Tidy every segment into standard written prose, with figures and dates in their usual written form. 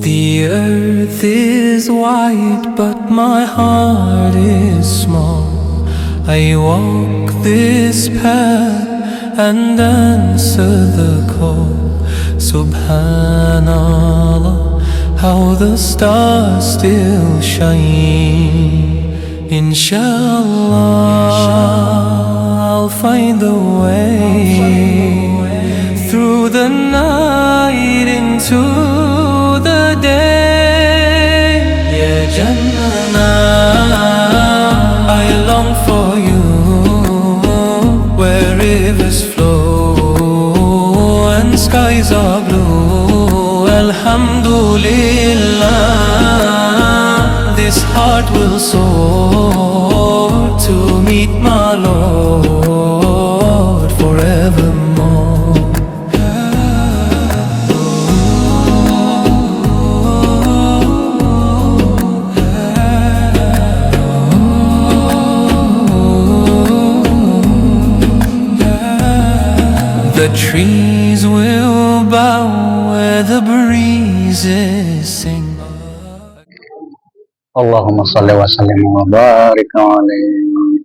The earth is wide, but my heart is small. I walk this path and answer the call. Subhanallah, how the stars still shine. Inshallah, I'll find the way through the night into the day. Yeah, Jannah, I long for you, where rivers flow and skies are blue. Alhamdulillah, this heart will soar to meet my Lord forevermore. The trees will bow where the breezes sing. Allahumma salli wa sallim wa barik alaihi.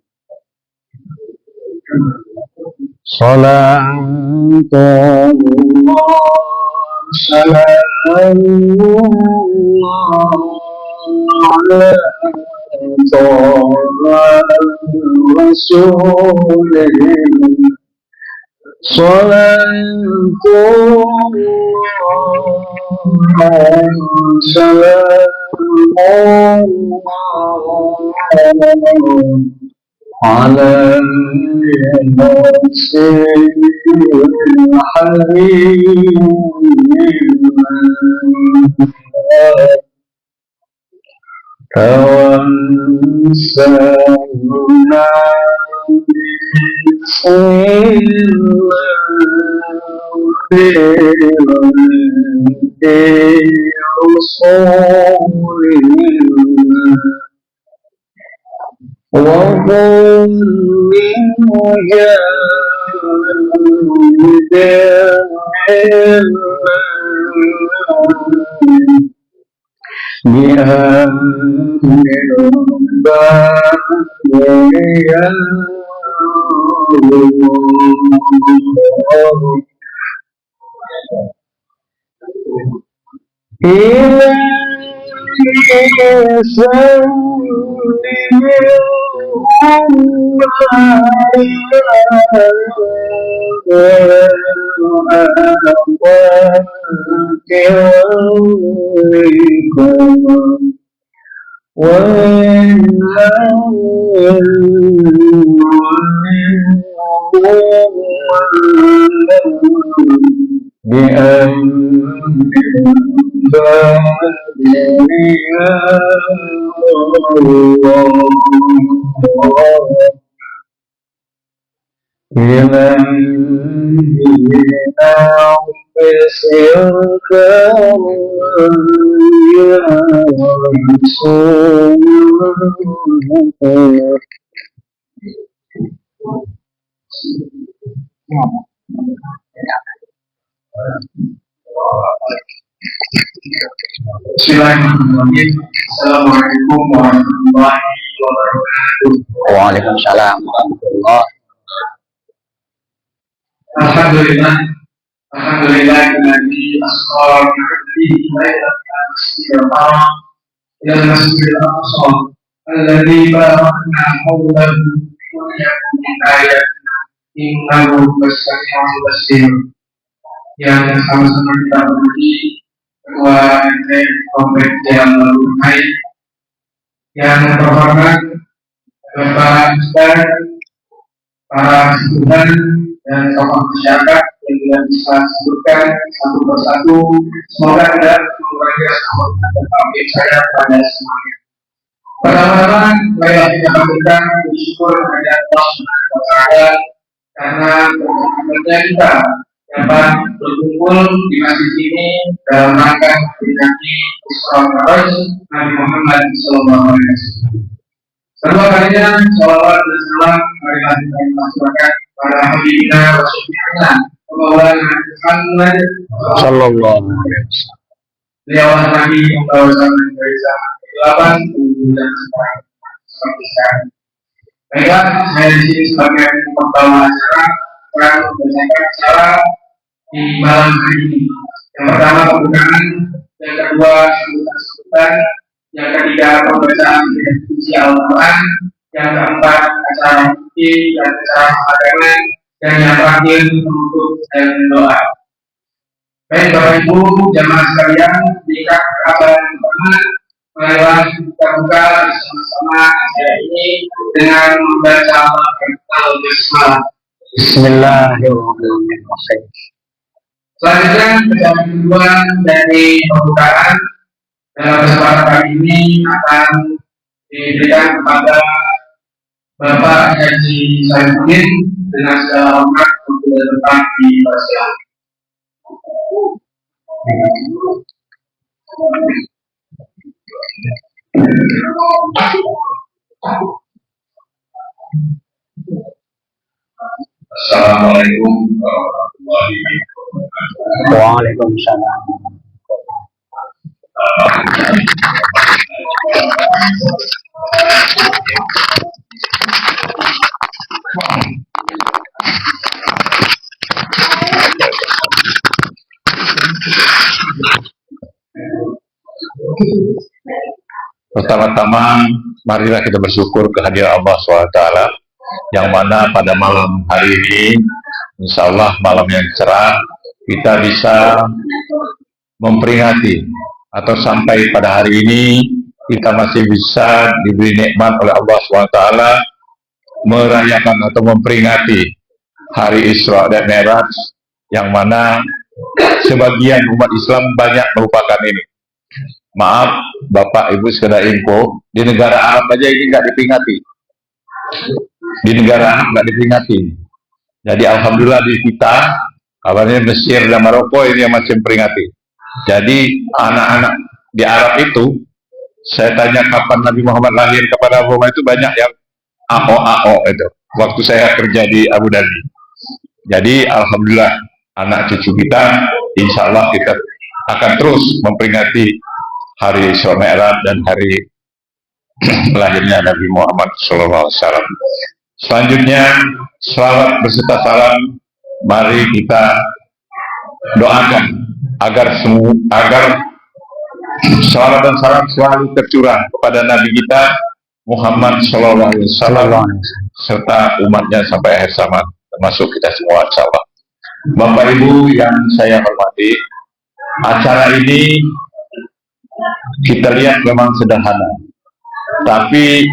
Salatullah salamullah ala rasulillah. Salatullah salamullah ala yasin habibullah. Tawassana Bismillahirrahmanirrahim. Assalamualaikum warahmatullahi wabarakatuh. Waalaikumsalam warahmatullahi wabarakatuh. Alhamdulillah. Alhamdulillah alladzi asra bi 'abdihi lailatan istirahat ila al-masjidil aqsa alladzi barakna hawlahu liyakun min ayatina innahu was-sami'ul basir. Yang sama-sama kita berpuji Ketua RT Komplek Jalan Lalu yang terhormat Bapak Ustaz, para student dan tokoh masyarakat yang tidak bisa sebutkan satu persatu. Semoga tidak mengurangi rasa hormat dan pamit saya pada semuanya. Pertama-tama, marilah kita lakukan bersyukur kepada Allah Subhanahu wa Ta'ala karena berkahnya kita dapat berkumpul di masjid ini dalam rangka memperingati Isra Mi'raj Nabi Muhammad SAW. Kedua kalinya, salawat dan salam marilah kita masyarakat para habibina rasulina Maulana Muhammad Sallallahu alaihi wasallam. Beliau Nabi membawa zaman dari zaman ke-8 dan seperti sekarang. Baiklah, saya di sini sebagai pembawa acara akan membacakan acara di malam hari ini. Yang pertama pembukaan, yang kedua sambutan, yang ketiga pembacaan dengan puji Al-Quran, yang keempat acara fikih dan acara agama, dan yang terakhir penutup dan doa. Baik Bapak Ibu, jamaah sekalian, jika kabar pertama, marilah kita buka bersama-sama acara ini dengan membaca Al-Basmalah. Bismillahirrahmanirrahim. Selanjutnya, bacaan kedua dari pembukaan dalam kesempatan kali ini akan diberikan kepada Bapak Haji Saifuddin dengan segala hormat untuk datang di Basel. Assalamualaikum warahmatullahi wabarakatuh. Waalaikumsalam. Pertama-tama, marilah kita bersyukur kehadiran Allah SWT, yang mana pada malam hari ini, insya Allah malam yang cerah, kita bisa memperingati atau sampai pada hari ini kita masih bisa diberi nikmat oleh Allah SWT merayakan atau memperingati hari Isra dan Mi'raj, yang mana sebagian umat Islam banyak melupakan ini. Maaf Bapak Ibu sekedar info, di negara Arab aja ini nggak diperingati. Di negara Arab nggak diperingati. Jadi alhamdulillah di kita, kabarnya Mesir dan Maroko ini yang masih memperingati. Jadi anak-anak di Arab itu, saya tanya kapan Nabi Muhammad lahir kepada Abu Muhammad, itu banyak yang AO itu. Waktu saya kerja di Abu Dhabi. Jadi alhamdulillah anak cucu kita, insya Allah kita akan terus memperingati hari Isra Mi'raj dan hari lahirnya Nabi Muhammad SAW. Selanjutnya, selawat beserta salam, mari kita doakan agar selawat dan salam selalu tercurah kepada Nabi kita Muhammad SAW serta umatnya sampai akhir zaman, termasuk kita semua, insyaallah. Bapak Ibu yang saya hormati, acara ini kita lihat memang sederhana, tapi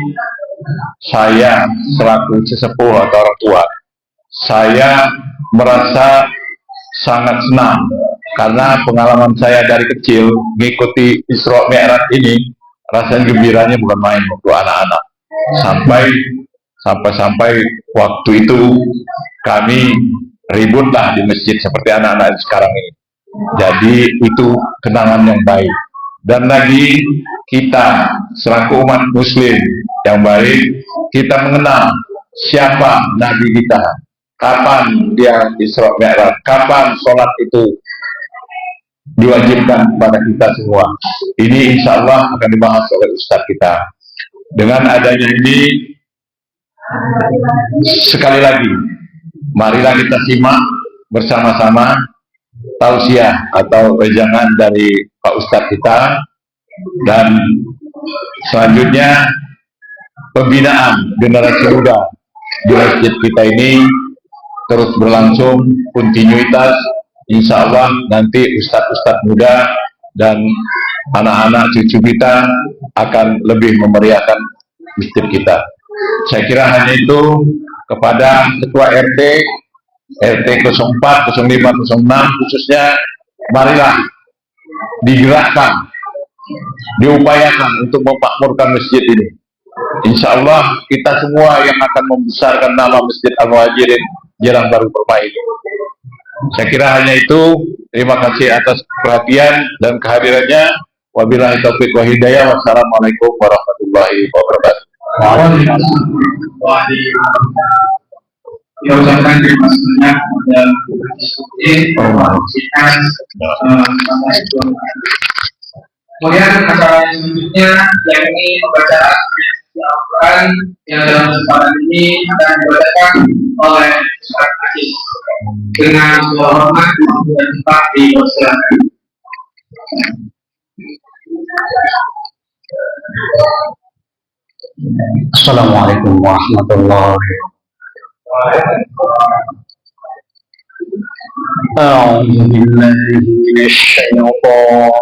saya selaku sesepuh atau orang tua, saya merasa sangat senang karena pengalaman saya dari kecil mengikuti Isra Mi'raj ini, rasanya gembiranya bukan main untuk anak-anak. Sampai waktu itu kami ributlah di masjid seperti anak-anak sekarang ini. Jadi itu kenangan yang baik. Dan lagi kita selaku umat muslim yang baik, kita mengenal siapa Nabi kita, kapan dia Isra Mi'raj, kapan sholat itu diwajibkan kepada kita semua. Ini insya Allah akan dibahas oleh Ustadz kita. Dengan adanya ini, sekali lagi, marilah kita simak bersama-sama tausiah atau wejangan dari Pak Ustadz kita, dan selanjutnya pembinaan generasi muda di masjid kita ini terus berlangsung, kontinuitas. Insya Allah nanti ustadz-ustadz muda dan anak-anak cucu kita akan lebih memeriahkan masjid kita. Saya kira hanya itu. Kepada Ketua RT 04, 05, 06 khususnya, marilah digerakkan diupayakan untuk memakmurkan masjid ini. Insya Allah kita semua yang akan membesarkan nama Masjid Al-Muhajirin Jelang Baru Permai ini. Saya kira hanya itu. Terima kasih atas perhatian dan kehadirannya. Wabillahi taufiq wa hidayah. Wassalamualaikum warahmatullahi wabarakatuh. Kita ucapkan terima kasih banyak dan diskusi kemudian acara selanjutnya yakni pembacaan Al-Quran yang dalam kesempatan ini akan dibacakan oleh Ustaz Aziz dengan segala hormat dan tempat dipersilakan. Assalamualaikum warahmatullahi wabarakatuh. أعوذ بالله من الشيطان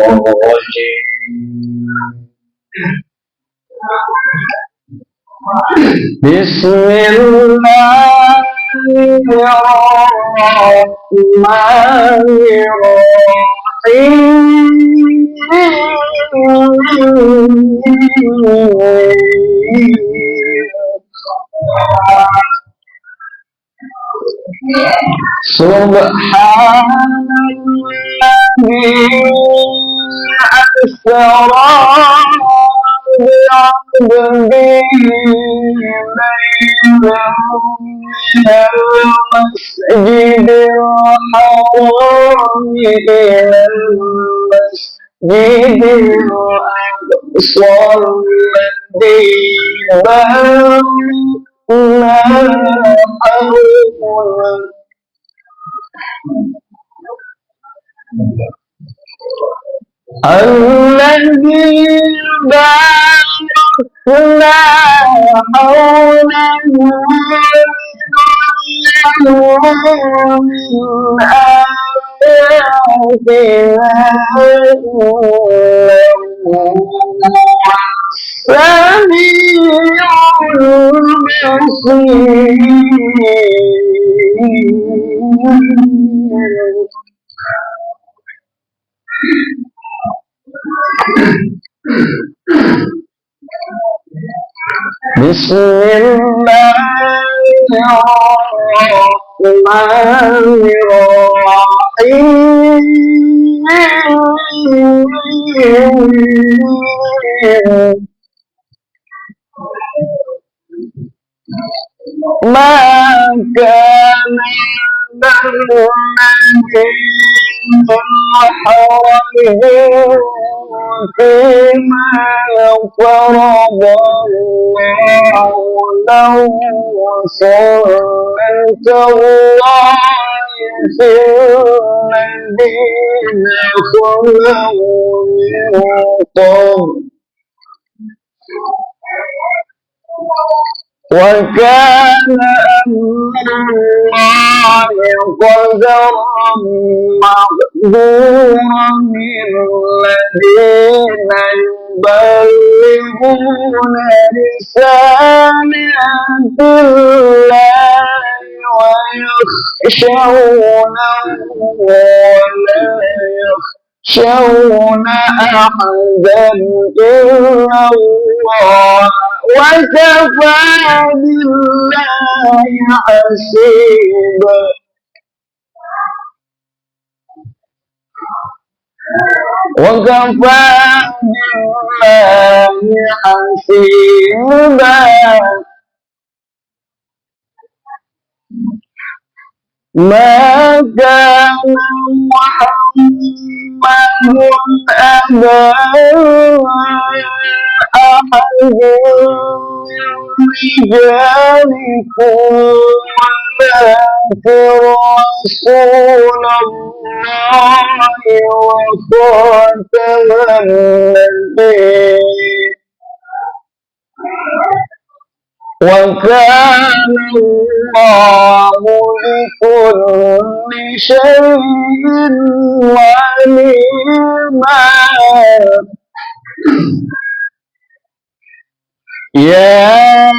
الرجيم. بسم الله الرحمن الرحيم. Subhanalladzi asra bi'abdihi minal masjidil haram ilal masjidil aqsa alladzi الذي باركنا حوله من آياتنا سميع بصير. بسم الله الرحمن الرحيم. ما كان فيما فرض الله له سنة الله في الذين خلوا من قبل وكان أمر الله قدرا مقدورا. الذين يبلغون رسالات الله ويخشونه ولا يخشون أحدا إلا الله وكفى بالله حسيبا. وكفى بالله حسيبا. ما كان محمد أبا أحد من رجالكم ولكن رسول الله وخاتم النبيين وكان الله بكل شيء عليما. يا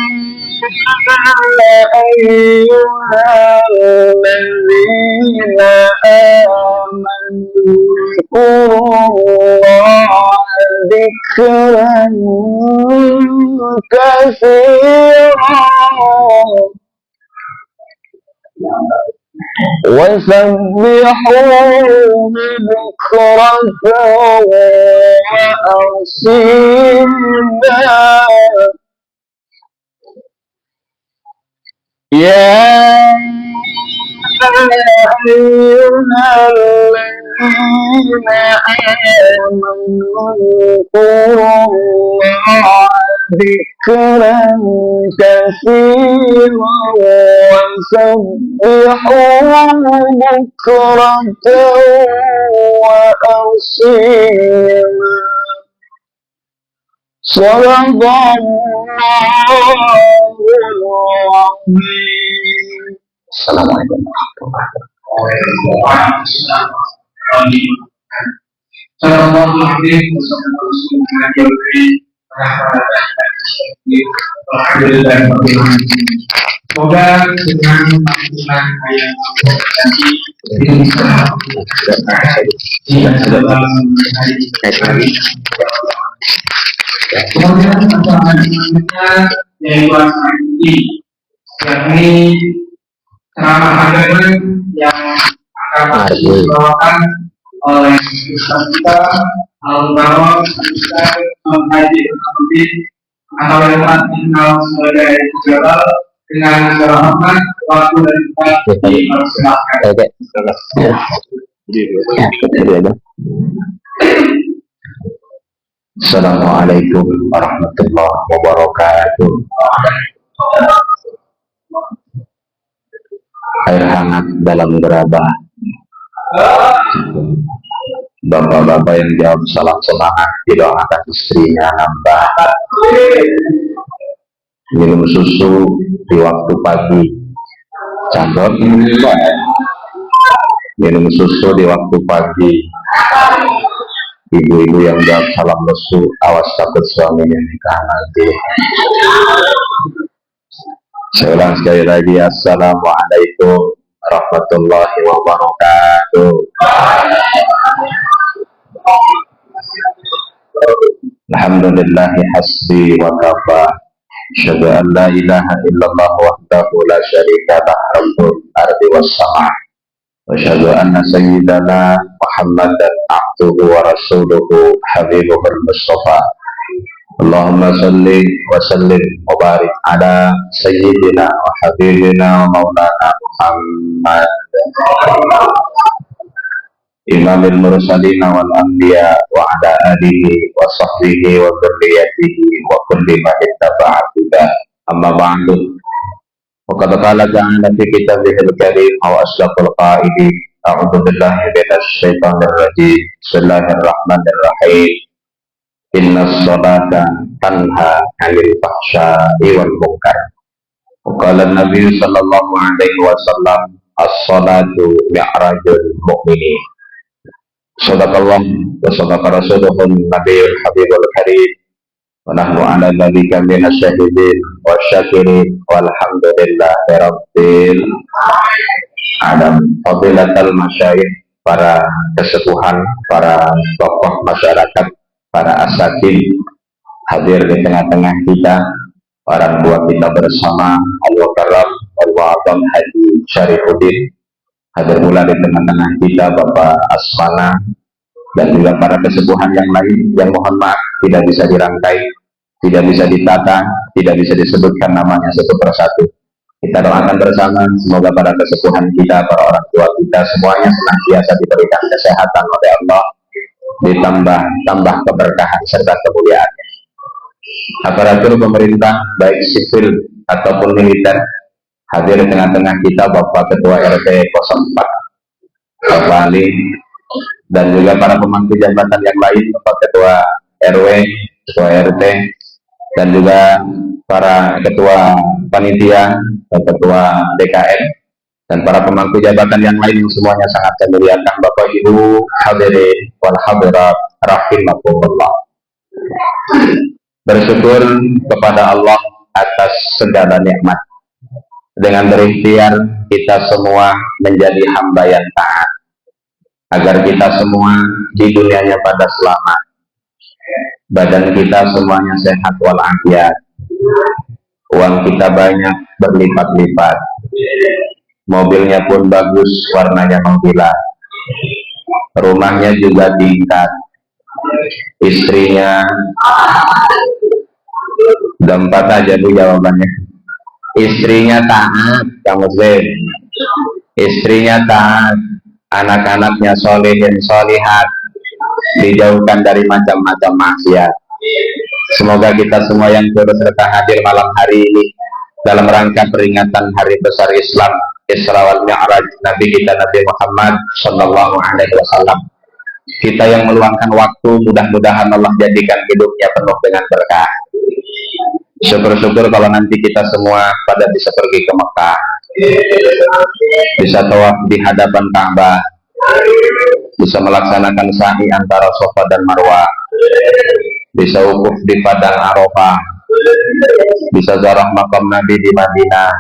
أيها الذين آمنوا اذكروا الله ذكرا كثيرا وسبحوا بكرة وأصيلا يا أيها الذين آمنوا اذكروا الله ذكرا كثيرا وسبحوه بكرة وأصيلا صدق الله العظيم. Assalamualaikum warahmatullahi Semoga dengan panggilan ayat tadi ini bisa kemudian persoalan selanjutnya yaitu masalah ini, yakni ceramah agama yang akan dibawakan oleh Ustaz kita Al-Bawa Ustaz Haji Al-Habib atau yang telah dikenal sebagai Jalal, dengan segala hormat waktu dan tempat dipersilakan. Assalamualaikum warahmatullahi wabarakatuh. Air hangat dalam gerabah. Bapak-bapak yang jawab salam semangat, didoakan istrinya nambah. Minum susu di waktu pagi. Cakep ini Pak. Minum susu di waktu pagi. Ibu-ibu yang jawab salam lesu, awas takut suaminya nikah nanti. Saya ulang sekali lagi, assalamualaikum warahmatullahi wabarakatuh. Alhamdulillahi hasbi wa kafa. Asyhadu an la ilaha illallah wahdahu la syarika lah rabbul ardi was sama'. Wa asyhadu anna sayyidana Muhammadan abduhu wa rasuluhu habibuhul mustafa. Allahumma salli wa sallim wa barik ala sayyidina wa habibina wa maulana Muhammad imamil mursalina wal anbiya wa ala alihi wa sahbihi wa dzurriyyatihi wa kulli man ittaba'a huda. Amma ba'du. Wa qad qala ta'ala fi kitabihil karim wa asdaqul qailin a'udzu billahi minasy syaithanir rajim. Bismillahirrahmanirrahim. Innas salata tanha 'anil fahsya'i wal munkar. Wa qala an-nabiy sallallahu alaihi wasallam as-salatu mi'rajul mu'minin. Sadaqallah wa sadaqa rasuluhun nabiyul habibul karim wa nahnu ala dzalika minas syahidin wa syakirin walhamdulillahi rabbil alamin. Fadilatul masyayikh, para kesepuhan, para tokoh masyarakat, para asatin hadir di tengah-tengah kita, orang tua kita bersama Al-Mukarram Al-Mu'azzam Haji Syarifuddin, hadir pula di tengah-tengah kita Bapak Asmana, dan juga para kesepuhan yang lain yang mohon maaf tidak bisa dirangkai, tidak bisa ditata, tidak bisa disebutkan namanya satu persatu. Kita doakan bersama semoga para kesepuhan kita, para orang tua kita semuanya senantiasa diberikan kesehatan oleh Allah, ditambah keberkahan serta kemuliaan. Aparatur pemerintah baik sipil ataupun militer hadir di tengah-tengah kita Bapak Ketua RT 04 Bapak Ali, dan juga para pemangku jabatan yang lain, Bapak Ketua RW, Ketua RT, dan juga para ketua panitia, ketua DKM, dan para pemangku jabatan yang lain yang semuanya sangat saya muliakan. Bapak Ibu hadirin wal hadirat rahimakumullah. Bersyukur kepada Allah atas segala nikmat. Dengan berikhtiar kita semua menjadi hamba yang taat, agar kita semua di dunianya pada selamat, badan kita semuanya sehat walafiat, uang kita banyak berlipat-lipat, mobilnya pun bagus warnanya mengkilat, rumahnya juga tingkat, istrinya udah 4 aja Bu jawabannya. Istrinya taat, Kang Muslim. Istrinya taat, anak-anaknya solihin solihat, dijauhkan dari macam-macam maksiat. Semoga kita semua yang turut serta hadir malam hari ini dalam rangka peringatan hari besar Islam Isra wal Mi'raj Nabi kita Nabi Muhammad Sallallahu Alaihi Wasallam. Kita yang meluangkan waktu, mudah-mudahan Allah jadikan hidupnya penuh dengan berkah. Syukur-syukur kalau nanti kita semua pada bisa pergi ke Mekah, bisa tawaf di hadapan Ka'bah, bisa melaksanakan sa'i antara Safa dan Marwah, bisa wukuf di padang Arafah, bisa ziarah makam Nabi di Madinah.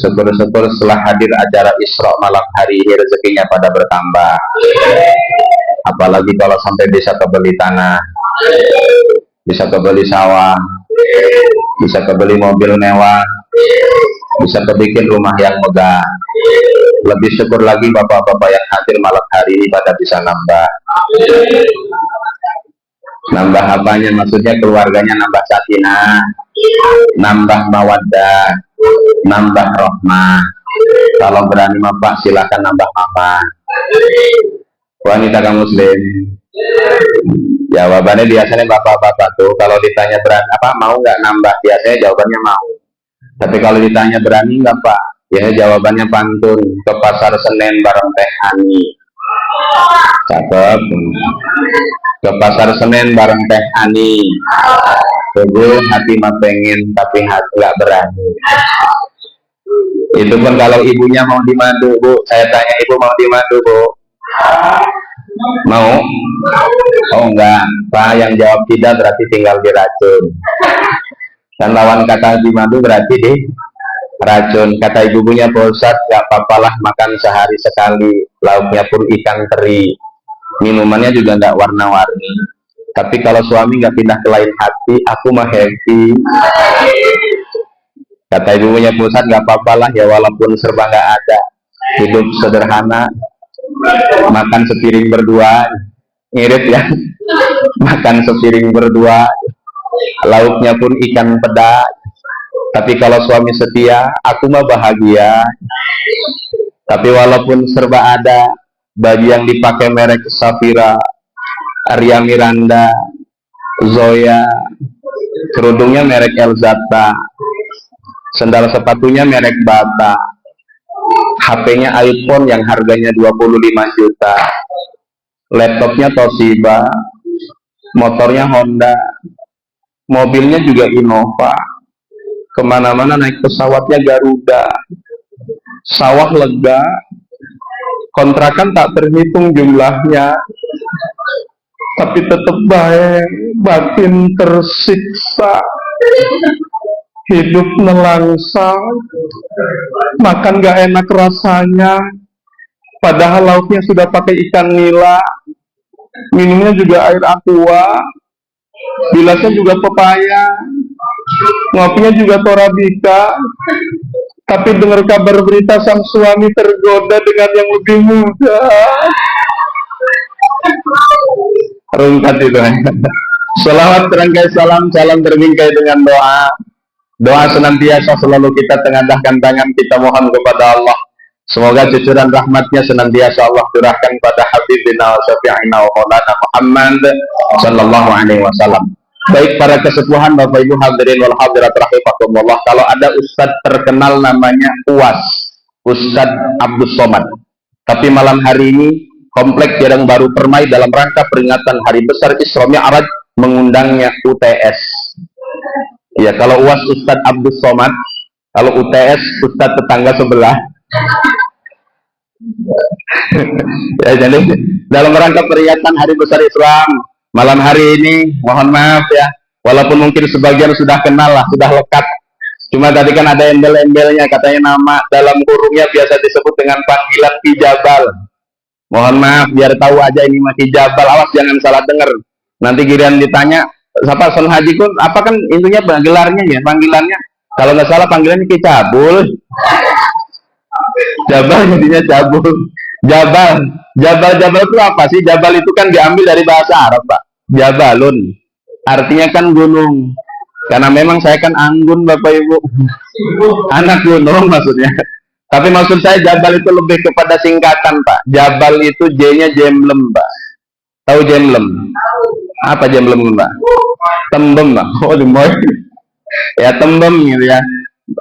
Syukur-syukur setelah hadir acara Isra malam hari ini rezekinya pada bertambah. Apalagi kalau sampai bisa kebeli tanah, bisa kebeli sawah, bisa kebeli mobil mewah, bisa kebikin rumah yang megah. Lebih syukur lagi bapak-bapak yang hadir malam hari ini pada bisa nambah. Nambah apanya? Maksudnya keluarganya nambah sakinah, nambah mawaddah, nambah rahmah. Kalau berani Bapak silakan nambah mama. Wanita kaum muslim. Jawabannya biasanya bapak-bapak tuh kalau ditanya berani apa mau nggak nambah, biasanya jawabannya mau. Tapi kalau ditanya berani nggak Pak, biasanya jawabannya pantun, ke pasar Senen bareng Teh Ani. Cakep. Ke pasar Senen bareng Teh Ani. Tunggu hati mah pengen tapi hati nggak berani. Itu pun kalau ibunya mau dimadu Bu. Saya tanya ibu mau dimadu Bu? Mau? Oh enggak Pak, yang jawab tidak berarti tinggal diracun. Dan lawan kata dimadu berarti di racun. Kata ibunya Pak Ustadz, gak apa-apalah makan sehari sekali, lauknya pun ikan teri, minumannya juga gak warna-warni. Tapi kalau suami gak pindah ke lain hati, aku mah happy. Kata ibunya Pak Ustadz, gak apa-apalah ya walaupun serba gak ada, hidup sederhana, makan sepiring berdua, ngirit ya, makan sepiring berdua, lauknya pun ikan peda. Tapi kalau suami setia, aku mah bahagia. Tapi walaupun serba ada, baju yang dipakai merek Safira, Arya Miranda, Zoya, kerudungnya merek Elzata, sendal sepatunya merek Bata, HP-nya iPhone yang harganya 25 juta, laptopnya Toshiba, motornya Honda, mobilnya juga Innova, kemana-mana naik pesawatnya Garuda, sawah lega, kontrakan tak terhitung jumlahnya, tapi tetap baik, batin tersiksa, hidup nelangsang, makan gak enak rasanya, padahal lauknya sudah pakai ikan nila, minumnya juga air aqua, bilasnya juga pepaya, ngopinya juga torabika. Tapi dengar kabar berita sang suami tergoda dengan yang lebih muda. Rungkat itu. Salawat terangkai salam, salam terbingkai dengan doa. Doa senantiasa selalu kita tengadahkan tangan, kita mohon kepada Allah. Semoga cucuran rahmatnya senantiasa Allah curahkan pada Habibina wa Syafi'ina wa Maulana Muhammad Sallallahu Alaihi Wasallam. Baik para kesepuhan, Bapak Ibu hadirin wal hadirat rahimakumullah, kalau ada ustadz terkenal namanya UAS, Ustadz Abdus Somad. Tapi malam hari ini Komplek Kiadang Baru Permai dalam rangka peringatan Hari Besar Isra Mi'raj mengundangnya UTS. Ya, kalau UAS Ustadz Abdus Somad, kalau UTS Ustadz tetangga sebelah. Ya, jadi dalam rangka peringatan Hari Besar Islam malam hari ini, mohon maaf ya, Walaupun mungkin sebagian sudah kenal lah, sudah lekat. Cuma tadi kan ada embel-embelnya, katanya nama dalam kurungnya biasa disebut dengan panggilan Ki Jabal. Mohon maaf, biar tahu aja ini mah Ki Jabal, awas jangan salah dengar. Nanti kalian ditanya, siapa Son Haji Kun, apa kan intinya gelarnya ya, panggilannya. Kalau nggak salah panggilannya Ki Cabul. Jabal jadinya Cabul. Jabal itu apa sih? Jabal itu kan diambil dari bahasa Arab, Pak. Jabalun. Artinya kan gunung. Karena memang saya kan anggun, Bapak Ibu. Anak gunung maksudnya. Tapi maksud saya Jabal itu lebih kepada singkatan, Pak. Jabal itu J-nya Jemlem, Pak. Tahu Jemlem? Apa Jemlem, Pak? Tembem, Pak. Oh, dimoy. Ya, tembem gitu ya.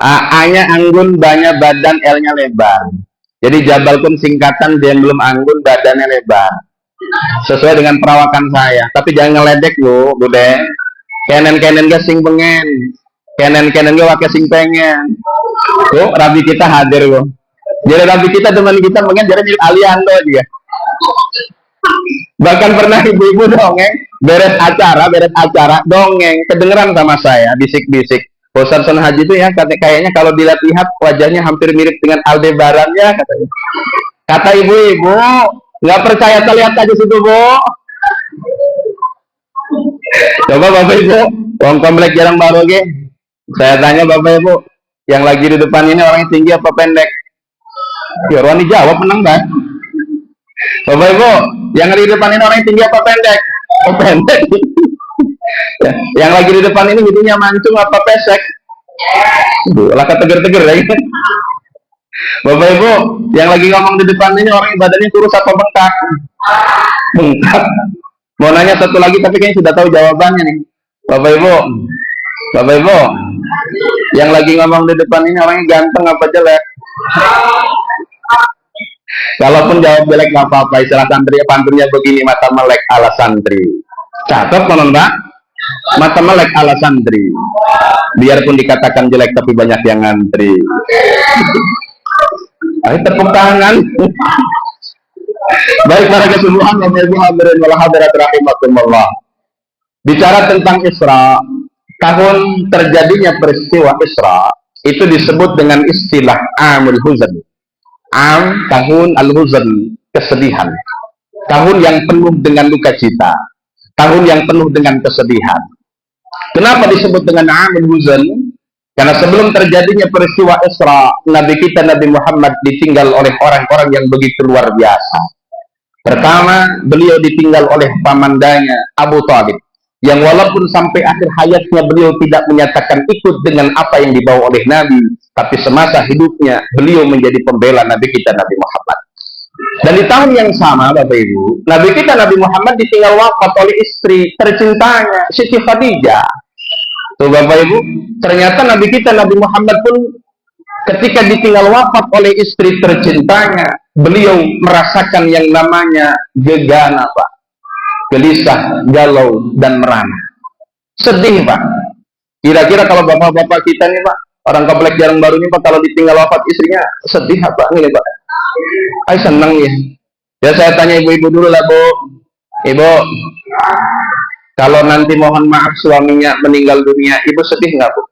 A-nya anggun, B-nya badan, L-nya lebar. Jadi Jabal pun singkatan Jemlem anggun, badannya lebar. Sesuai dengan perawakan saya. Tapi jangan ngeledek lo, Bude. Kenen-kenen gak sing pengen. Kenen-kenen gak wake sing pengen. Tuh, rabi kita hadir loh. Jadi rabi kita teman kita pengen jadi aliando dia. Bahkan pernah ibu-ibu dongeng beres acara dongeng kedengeran sama saya bisik-bisik. Ustaz Son Haji itu ya kayaknya kalau dilihat-lihat wajahnya hampir mirip dengan Aldebaran ya katanya. Kata ibu-ibu, nggak percaya lihat aja situ, Bu. Coba Bapak Ibu, uang komplek jarang baru ge. Saya tanya Bapak Ibu, yang lagi di depan ini orangnya tinggi apa pendek? Ya orang dijawab menang kan? Bapak Ibu, yang di depan ini orangnya tinggi apa pendek? Oh pendek. Yang lagi di depan ini hidungnya mancung apa pesek? Lah keteger-teger ya. Bapak Ibu, yang lagi ngomong di depan ini orangnya badannya kurus apa bengkak? Bengkak. Mau nanya satu lagi tapi kayaknya sudah tahu jawabannya nih. Bapak Ibu, yang lagi ngomong di depan ini orangnya ganteng apa jelek? Kalaupun jawab jelek nggak apa-apa, istilah santri pantunnya begini, mata melek ala santri. Catat konon Mbak, mata melek ala santri. Biarpun dikatakan jelek tapi banyak yang ngantri. Ayo tepuk tangan. Baik para keseluruhan Bapak Ibu hadirin wal hadirat rahimakumullah. Bicara tentang Isra, tahun terjadinya peristiwa Isra itu disebut dengan istilah Amul Huzn. Tahun Al-Huzn, kesedihan. Tahun yang penuh dengan duka cita. Tahun yang penuh dengan kesedihan. Kenapa disebut dengan Amul Huzn? Karena sebelum terjadinya peristiwa Isra, Nabi kita Nabi Muhammad ditinggal oleh orang-orang yang begitu luar biasa. Pertama, beliau ditinggal oleh pamandanya Abu Thalib, yang walaupun sampai akhir hayatnya beliau tidak menyatakan ikut dengan apa yang dibawa oleh Nabi, tapi semasa hidupnya beliau menjadi pembela Nabi kita Nabi Muhammad. Dan di tahun yang sama, Bapak Ibu, Nabi kita Nabi Muhammad ditinggal wafat oleh istri tercintanya Siti Khadijah. Tuh Bapak Ibu, ternyata Nabi kita Nabi Muhammad pun ketika ditinggal wafat oleh istri tercintanya, beliau merasakan yang namanya gegana, Pak. Gelisah, galau, dan merana. Sedih, Pak. Kira-kira kalau bapak-bapak kita nih, Pak, orang komplek jarang baru nih, Pak, kalau ditinggal wafat istrinya, sedih apa? Ini, Pak. Ay, senang ya. Ya, saya tanya ibu-ibu dulu lah, Bu. Ibu, kalau nanti mohon maaf suaminya meninggal dunia, ibu sedih nggak, Bu?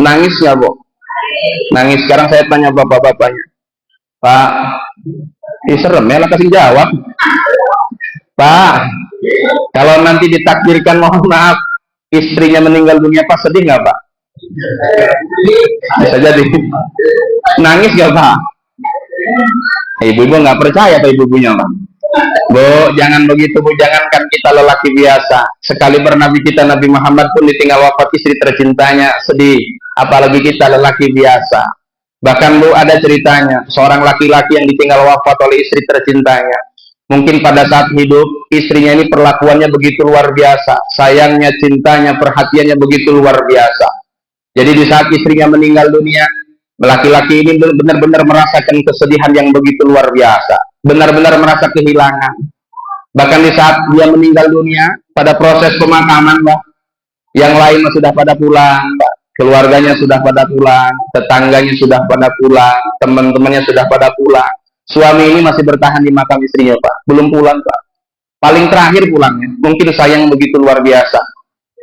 Nangis nggak, Bu? Nangis. Sekarang saya tanya bapak-bapaknya, Pak, serem ya lah kasih jawab. Pak, kalau nanti ditakdirkan mohon maaf istrinya meninggal dunia, Pak sedih nggak, Pak? Bisa jadi. Nangis nggak, Pak? Ibu-ibu nggak percaya Pak ibu-ibunya, Pak. Bu, jangan begitu, Bu. Jangankan kita lelaki biasa, sekali bernabi kita Nabi Muhammad pun ditinggal wafat istri tercintanya, sedih. Apalagi kita lelaki biasa. Bahkan, Bu, ada ceritanya seorang laki-laki yang ditinggal wafat oleh istri tercintanya. Mungkin pada saat hidup istrinya ini perlakuannya begitu luar biasa, sayangnya, cintanya, perhatiannya begitu luar biasa. Jadi di saat istrinya meninggal dunia, laki-laki ini benar-benar merasakan kesedihan yang begitu luar biasa, benar-benar merasa kehilangan. Bahkan di saat dia meninggal dunia, pada proses pemakaman, Pak, yang lain sudah pada pulang, Pak. Keluarganya sudah pada pulang, tetangganya sudah pada pulang, teman-temannya sudah pada pulang. Suami ini masih bertahan di makam istrinya, Pak. Belum pulang, Pak. Paling terakhir pulangnya. Mungkin sayang begitu luar biasa.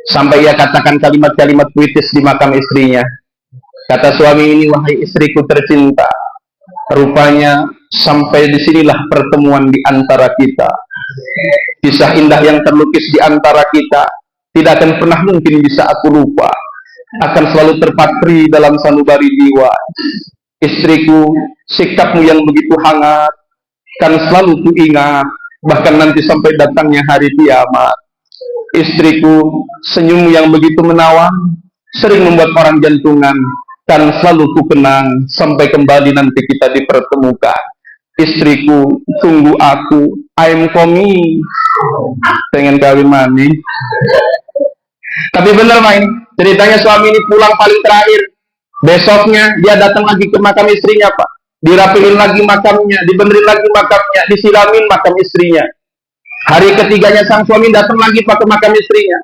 Sampai ia katakan kalimat-kalimat puitis di makam istrinya. Kata suami ini, wahai istriku tercinta, rupanya sampai disinilah pertemuan di antara kita. Kisah indah yang terlukis di antara kita tidak akan pernah mungkin bisa aku lupa. Akan selalu terpatri dalam sanubari jiwa. Istriku, sikapmu yang begitu hangat kan selalu kuingat, bahkan nanti sampai datangnya hari kiamat. Istriku, senyummu yang begitu menawan sering membuat orang jantungan, kan selalu ku kenang sampai kembali nanti kita dipertemukan. Istriku, tunggu aku, I'm coming. Pengen kawin mani. Tapi bener main, ceritanya suami ini pulang paling terakhir. Besoknya dia datang lagi ke makam istrinya, Pak. Dirapiin lagi makamnya, dibenerin lagi makamnya, disiramin makam istrinya. Hari ketiganya sang suami datang lagi Pak ke makam istrinya.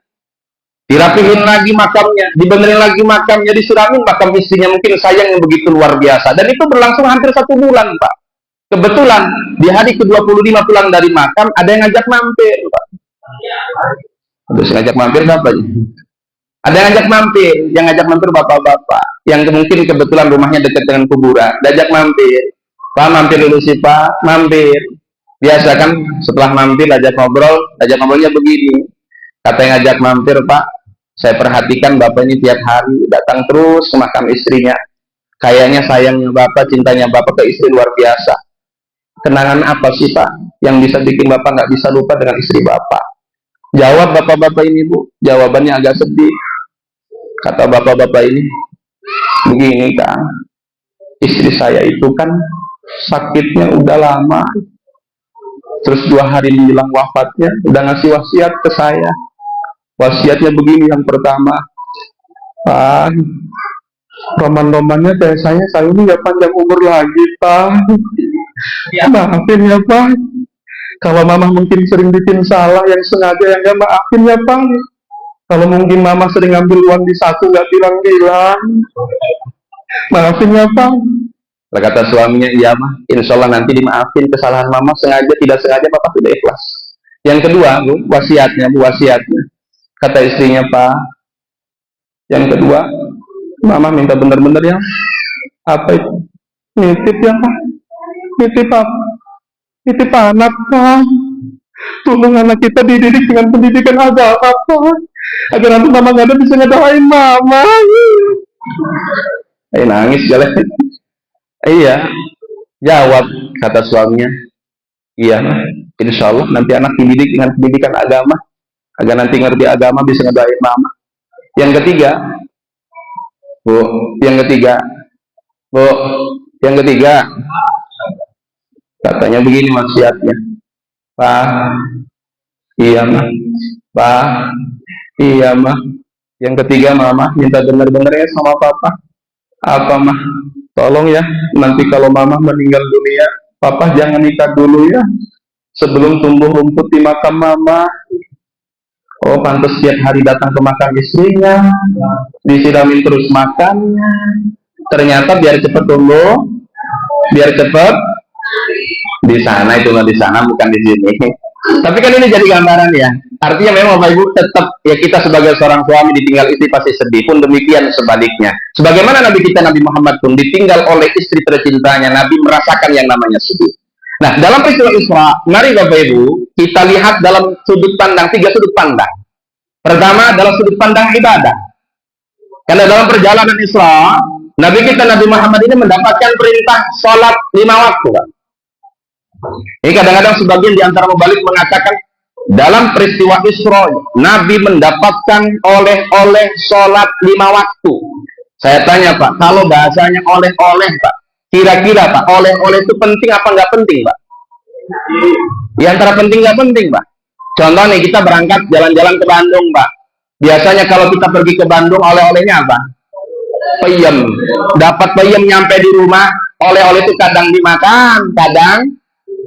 Dirapihin lagi makamnya, dibenerin lagi makamnya, disiramin makam istrinya. Mungkin sayang yang begitu luar biasa. Dan itu berlangsung hampir 1 bulan, Pak. Kebetulan di hari ke-25 pulang dari makam, ada yang ngajak mampir, Pak. Terus ngajak mampir apa? Ada yang ngajak mampir, yang ngajak mampir bapak-bapak, yang mungkin kebetulan rumahnya dekat dengan kuburan. Diajak mampir, Pak mampir dulu sih Pak, mampir. Biasa kan setelah mampir ajak ngobrolnya begini. Kata yang ngajak mampir, Pak, saya perhatikan bapak ini tiap hari datang terus ke makam istrinya. Kayaknya sayangnya bapak, cintanya bapak ke istri luar biasa. Kenangan apa sih Pak yang bisa bikin bapak nggak bisa lupa dengan istri bapak? Jawab bapak-bapak ini, Bu. Jawabannya agak sedih. Kata bapak-bapak ini, begini Kang, istri saya itu kan sakitnya udah lama. Terus 2 hari menjelang wafatnya udah ngasih wasiat ke saya. Wasiatnya begini, yang pertama, Pak, roman-romannya kayak saya ini gak panjang umur lagi, Pak. Maafin ya, Pak. Kalau mama mungkin sering bikin salah yang sengaja, yang gak maafin ya, Pak. Kalau mungkin mama sering ngambil uang di saku gak bilang-bilang, maafin ya, Pak. Kata suaminya, iya mah, insya Allah nanti dimaafin kesalahan mama, sengaja tidak sengaja Bapak sudah ikhlas. Yang kedua, Bu, wasiatnya. Kata istrinya, Pak, yang kedua, mama minta benar-benar ya, apa itu? Nitip ya Pak, nitip anak Pak. Tolong anak kita dididik dengan pendidikan agama Pak, agar nanti mama gak ada bisa ngedoain mama. Nangis jalan. Iya, jawab kata suaminya, iya, insya Allah nanti anak dididik dengan pendidikan agama, agar nanti ngerti agama bisa ngedoain mama. Yang ketiga, Bu, katanya begini wasiatnya, Pak, iya mah, Pak, iya mah. Yang ketiga, mama minta benar-benar ya sama papa, apa mah? Tolong ya, nanti kalau mama meninggal dunia, papa jangan nikah dulu ya, sebelum tumbuh rumput di makam mama. Oh, pantas setiap hari datang ke makam istrinya, disiramin terus makannya. Ternyata biar cepat tumbuh, biar cepat di sana, itu nggak di sana, bukan di sini. Tapi kan ini jadi gambaran ya. Artinya memang Bapak Ibu tetap ya, kita sebagai seorang suami ditinggal istri pasti sedih, pun demikian sebaliknya. Sebagaimana Nabi kita Nabi Muhammad pun ditinggal oleh istri tercintanya, Nabi merasakan yang namanya sedih. Nah, dalam peristiwa Isra, mari Bapak Ibu kita lihat dalam sudut pandang, 3 sudut pandang. Pertama adalah sudut pandang ibadah. Karena dalam perjalanan Isra, Nabi kita Nabi Muhammad ini mendapatkan perintah sholat 5 waktu. Ini kadang-kadang sebagian di antara mubalik mengatakan dalam peristiwa Isra Nabi mendapatkan oleh-oleh sholat 5 waktu. Saya tanya Pak, kalau bahasanya oleh-oleh Pak, kira-kira Pak, oleh-oleh itu penting apa nggak penting Pak? Di antara penting nggak penting Pak. Contoh nih, kita berangkat jalan-jalan ke Bandung Pak. Biasanya kalau kita pergi ke Bandung, oleh-olehnya apa? Peyem. Dapat peyem nyampe di rumah, oleh-oleh itu kadang dimakan, kadang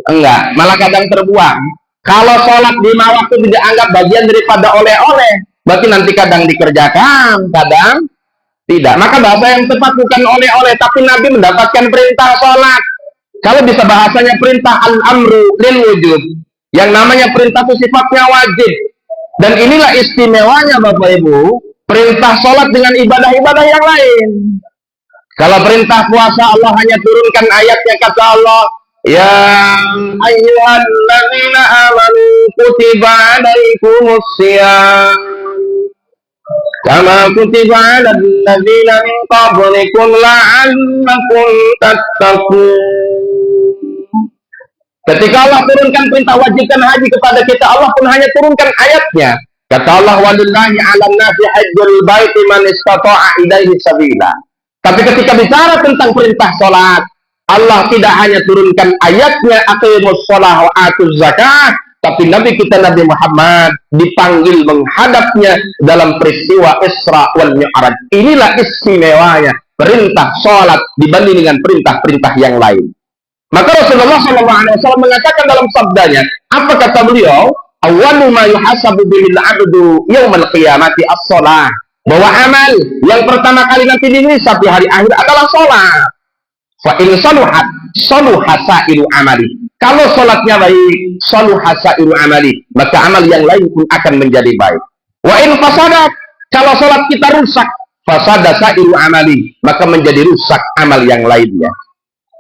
enggak, malah kadang terbuang. Kalau sholat 5 waktu tidak anggap bagian daripada oleh-oleh, berarti nanti kadang dikerjakan, kadang tidak. Maka bahasa yang tepat bukan oleh-oleh, tapi Nabi mendapatkan perintah sholat. Kalau bisa bahasanya perintah al-amru lil wujud. Yang namanya perintah itu sifatnya wajib. Dan inilah istimewanya Bapak Ibu, perintah sholat dengan ibadah-ibadah yang lain. Kalau perintah puasa Allah hanya turunkan ayatnya, kata Allah, ya ayyuhalladzina amanu kutiba alaikumus syiyam kama kutiba alal ladzina min qablikum la'allakum tattaqun. Ketika Allah turunkan perintah wajibkan haji kepada kita, Allah pun hanya turunkan ayatnya. Kata Allah, walillahi 'alan nasi hajjul baiti man istata'a ilaihi sabila. Tapi ketika bicara tentang perintah sholat, Allah tidak hanya turunkan ayatnya aqimus shalah wa atuz zakah, tapi Nabi kita Nabi Muhammad dipanggil menghadapnya dalam peristiwa Isra wal Mi'raj. Inilah istimewanya perintah sholat dibanding dengan perintah-perintah yang lain. Maka Rasulullah SAW mengatakan dalam sabdanya, apa kata beliau? Awwalu ma yuhasabu bihil 'abdu yaumal qiyamati as-shalah. Bahwa amal yang pertama kali nanti dihisab di hari akhir adalah sholat. Fa in saluhat saluha sa'iru amali. Kalau sholatnya baik, saluha sa'iru amali, maka amal yang lain pun akan menjadi baik. Wa in fasadat, kalau sholat kita rusak, fasada sa'iru amali, maka menjadi rusak amal yang lainnya.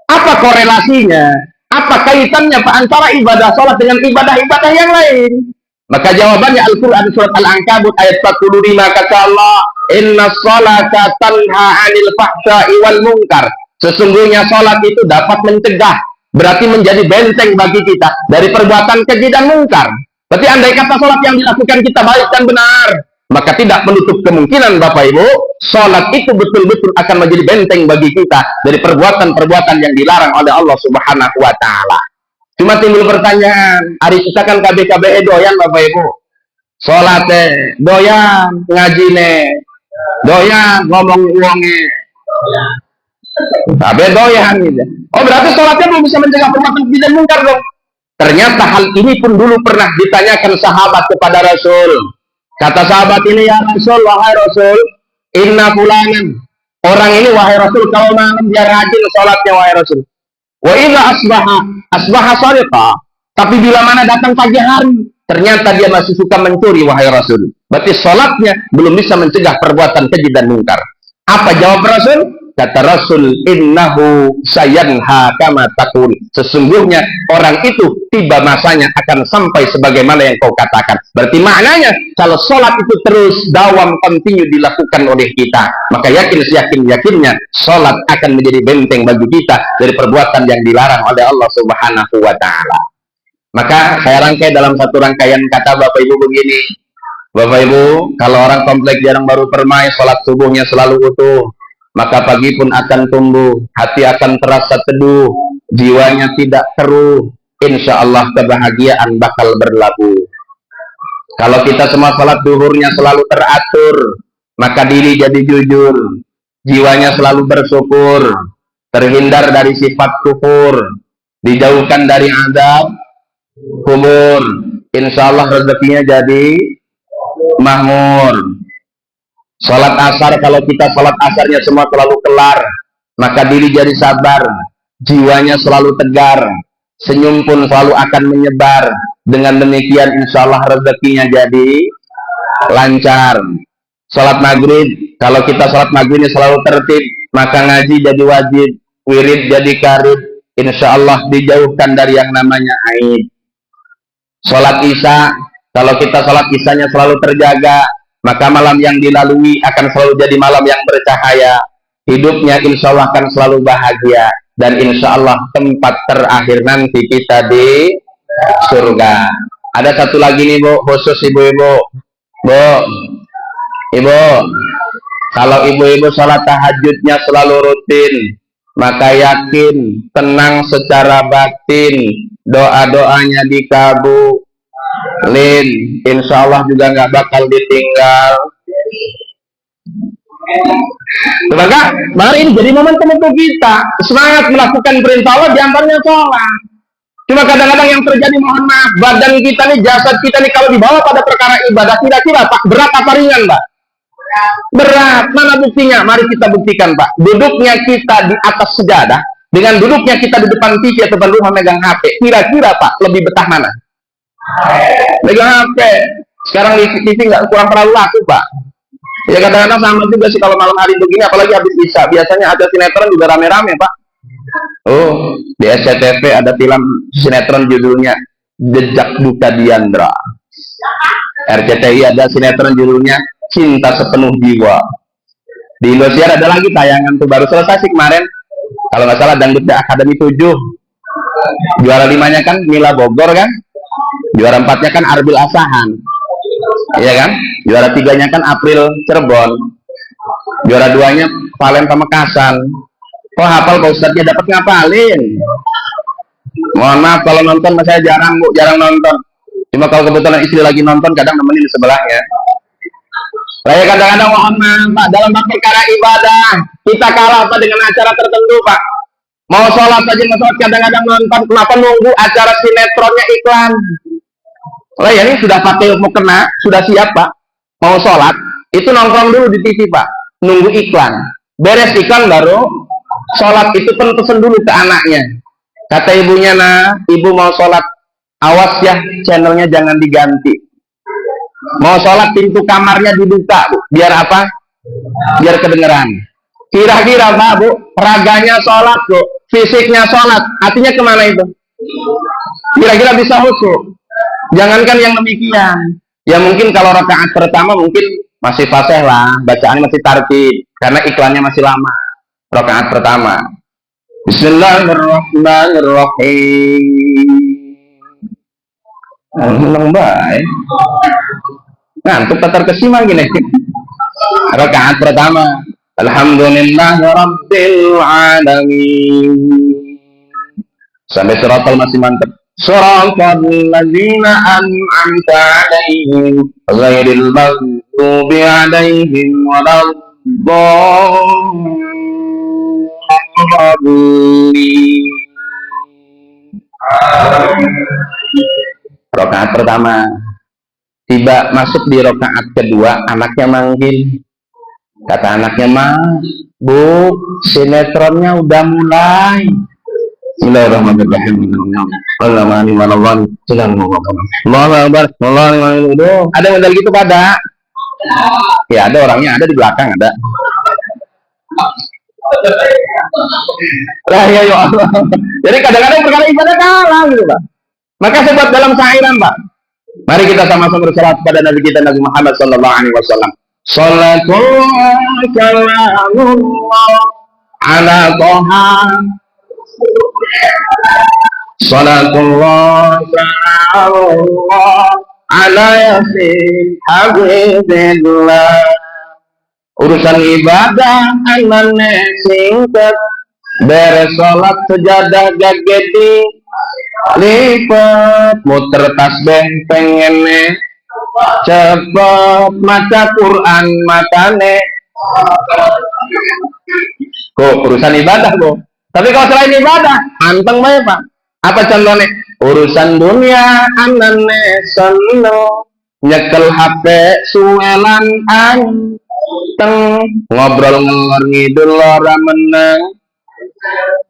Apa korelasinya? Apa kaitannya Pak antara ibadah sholat dengan ibadah-ibadah yang lain? Maka jawabannya Al-Quran surat Al-Ankabut ayat 45, kata Allah, inna sholata tanha 'anil fahsya'i wal munkar. Sesungguhnya sholat itu dapat mencegah, berarti menjadi benteng bagi kita dari perbuatan keji dan mungkar. Berarti andai kata sholat yang dilakukan kita baik dan benar, maka tidak menutup kemungkinan Bapak Ibu, sholat itu betul-betul akan menjadi benteng bagi kita dari perbuatan-perbuatan yang dilarang oleh Allah Subhanahu wa Ta'ala. Cuma timbul pertanyaan, hari kita kan KBKBE doyan Bapak Ibu, sholat doyan, ngaji doyan, ngomong uangnya, tapi doyan gitu. Oh berarti sholatnya belum bisa mencegah perbuatan keji dan mungkar dong. Ternyata hal ini pun dulu pernah ditanyakan sahabat kepada Rasul. Kata sahabat ini, ya Rasul, wahai Rasul, inna fulanan, orang ini wahai Rasul, kalau malam dia rajin sholatnya wahai Rasul. Wa idza asbaha shariqa, tapi bila mana datang pagi hari, ternyata dia masih suka mencuri wahai Rasul. Berarti sholatnya belum bisa mencegah perbuatan keji dan mungkar. Apa jawab Rasul? Kata Rasul, innahu sayanha kama taqul. Sesungguhnya orang itu tiba masanya akan sampai sebagaimana yang kau katakan. Berarti maknanya kalau sholat itu terus dawam continue dilakukan oleh kita, maka yakinnya sholat akan menjadi benteng bagi kita dari perbuatan yang dilarang oleh Allah Subhanahu wa Ta'ala. Maka saya rangkai dalam satu rangkaian kata Bapak Ibu begini. Bapak Ibu, kalau orang komplek jarang baru permai, sholat subuhnya selalu utuh, maka pagi pun akan tumbuh, hati akan terasa teduh, jiwanya tidak keruh, insya Allah kebahagiaan bakal berlabuh. Kalau kita semua salat duhurnya selalu teratur, maka diri jadi jujur, jiwanya selalu bersyukur, terhindar dari sifat kufur, dijauhkan dari azab kubur, insya Allah rezekinya jadi makmur. Salat asar, kalau kita salat asarnya semua selalu kelar, maka diri jadi sabar, jiwanya selalu tegar, senyum pun selalu akan menyebar. Dengan demikian insya Allah rezekinya jadi lancar. Salat maghrib, kalau kita salat maghribnya selalu tertib, maka ngaji jadi wajib, wirid jadi karib, insya Allah dijauhkan dari yang namanya aib. Salat isya, kalau kita salat isyanya selalu terjaga, maka malam yang dilalui akan selalu jadi malam yang bercahaya. Hidupnya insya Allah akan selalu bahagia. Dan insya Allah tempat terakhir nanti kita di surga. Ada satu lagi nih Bu, khusus ibu-ibu. Bu, ibu, kalau ibu-ibu sholat tahajudnya selalu rutin, maka yakin, tenang secara batin, doa-doanya dikabul. Insya Allah juga nggak bakal ditinggal. Maka ini jadi momentum untuk kita semangat melakukan perintah Allah, diantaranya sholat. Cuma kadang-kadang yang terjadi, mohon maaf, badan kita nih, jasad kita nih, kalau dibawa pada perkara ibadah, kira-kira Pak, berat apa ringan Pak? Berat. Mana buktinya? Mari kita buktikan Pak. Duduknya kita di atas sejadah dengan duduknya kita di depan TV atau depan rumah megang HP, kira-kira Pak lebih betah mana? Megang HP. Sekarang di TV nggak kurang terlalu laku, Pak. Ya kadang-kadang sama juga sih kalau malam hari begini, apalagi habis Isya. Biasanya ada sinetron juga rame-rame, Pak. Oh, di SCTV ada film sinetron judulnya Jejak Duka Diandra. RCTI ada sinetron judulnya Cinta Sepenuh Jiwa. Di Indosiar ada lagi tayangan tuh baru selesai sih kemarin. Kalau nggak salah Dangdut Akademi 7. Juara 5-nya kan Mila Bogor kan? Juara 4-nya kan Arbil Asahan. Iya kan? Juara 3-nya kan April Cirebon. Juara 2-nya Valen Pamekasan. Kok hafal Pak Ustadznya dapat ngapalin? Mohon maaf kalau nonton saya jarang Bu, jarang nonton. Cuma kalau kebetulan istri lagi nonton kadang nemenin di sebelahnya. Saya kadang-kadang mohon maaf Pak, dalam perkara ibadah kita kalah Pak dengan acara tertentu Pak. Mau sholat saja kadang-kadang nonton, kenapa nunggu acara sinetronnya iklan? Oh ya ini sudah pakai mau kena, sudah siap Pak. Mau sholat, itu nongkrong dulu di TV Pak, nunggu iklan. Beres iklan baru sholat, itu pesen dulu ke anaknya. Kata ibunya, nah ibu mau sholat, awas ya channelnya jangan diganti. Mau sholat pintu kamarnya dibuka Bu. Biar apa? Biar kedengeran. Kira-kira Pak Bu, raganya sholat Bu, fisiknya sholat, hatinya kemana itu? Kira-kira bisa khusyuk? Jangankan yang demikian. Ya mungkin kalau rakaat pertama mungkin masih fasih lah, bacaannya masih tartib karena iklannya masih lama. Rakaat pertama. Bismillahirrahmanirrahim. Seneng baik. Ngantuk terkesima gini. Rakaat pertama. Alhamdulillahirabbil alamin. Sampai suratul masih mantap. Suratal ladzina an'amta 'alaihim ghairil maghdubi 'alaihim waladdallin. Rakaat pertama. Tiba masuk di rakaat kedua, anaknya manggil. Kata anaknya, "Mas, Bu, sinetronnya udah mulai." Bismillahirrahmanirrahim. Ada model gitu pada? Ya ada orangnya, ada di belakang ada. Lah ya Allah. Jadi kadang-kadang perkara ibadah kalah gitu Pak. Maka sebab dalam syairan Pak. Mari kita sama-sama bersalawat pada Nabi kita Nabi Muhammad sallallahu alaihi wasallam. Sallallahu ala Toha. Salatullah ala yasin habibillah. Urusan ibadah anane singkat, beres sholat sejadah gagedi lipat, muter tasbih pengen cepet maca Quran matane. Kok urusan ibadah kok. Tapi kalau selain ibadah, anteng bae Pak. Apa contohnya? Urusan dunia anane seneng, nyekel HP suelan anteng, ngobrol ngelor ngidul ora menang,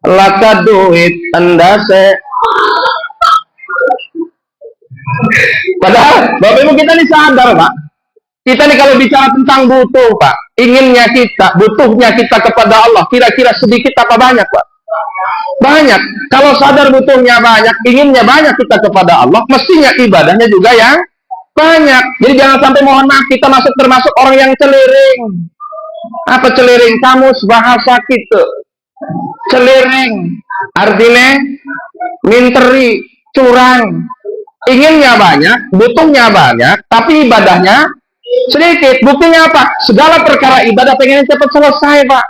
laka duit endase. Padahal Bapak Ibu kita ini sadar Pak. Kita nih kalau bicara tentang butuh Pak, inginnya kita, butuhnya kita kepada Allah, kira-kira sedikit apa banyak Pak? Banyak. Kalau sadar butuhnya banyak, inginnya banyak kita kepada Allah, mestinya ibadahnya juga yang banyak. Jadi jangan sampai mohon maaf kita termasuk orang yang celiring. Apa celiring? Kamus bahasa kita. Celiring artinya minteri, curang. Inginnya banyak, butuhnya banyak, tapi ibadahnya sedikit. Buktinya apa? Segala perkara ibadah pengen cepat selesai Pak.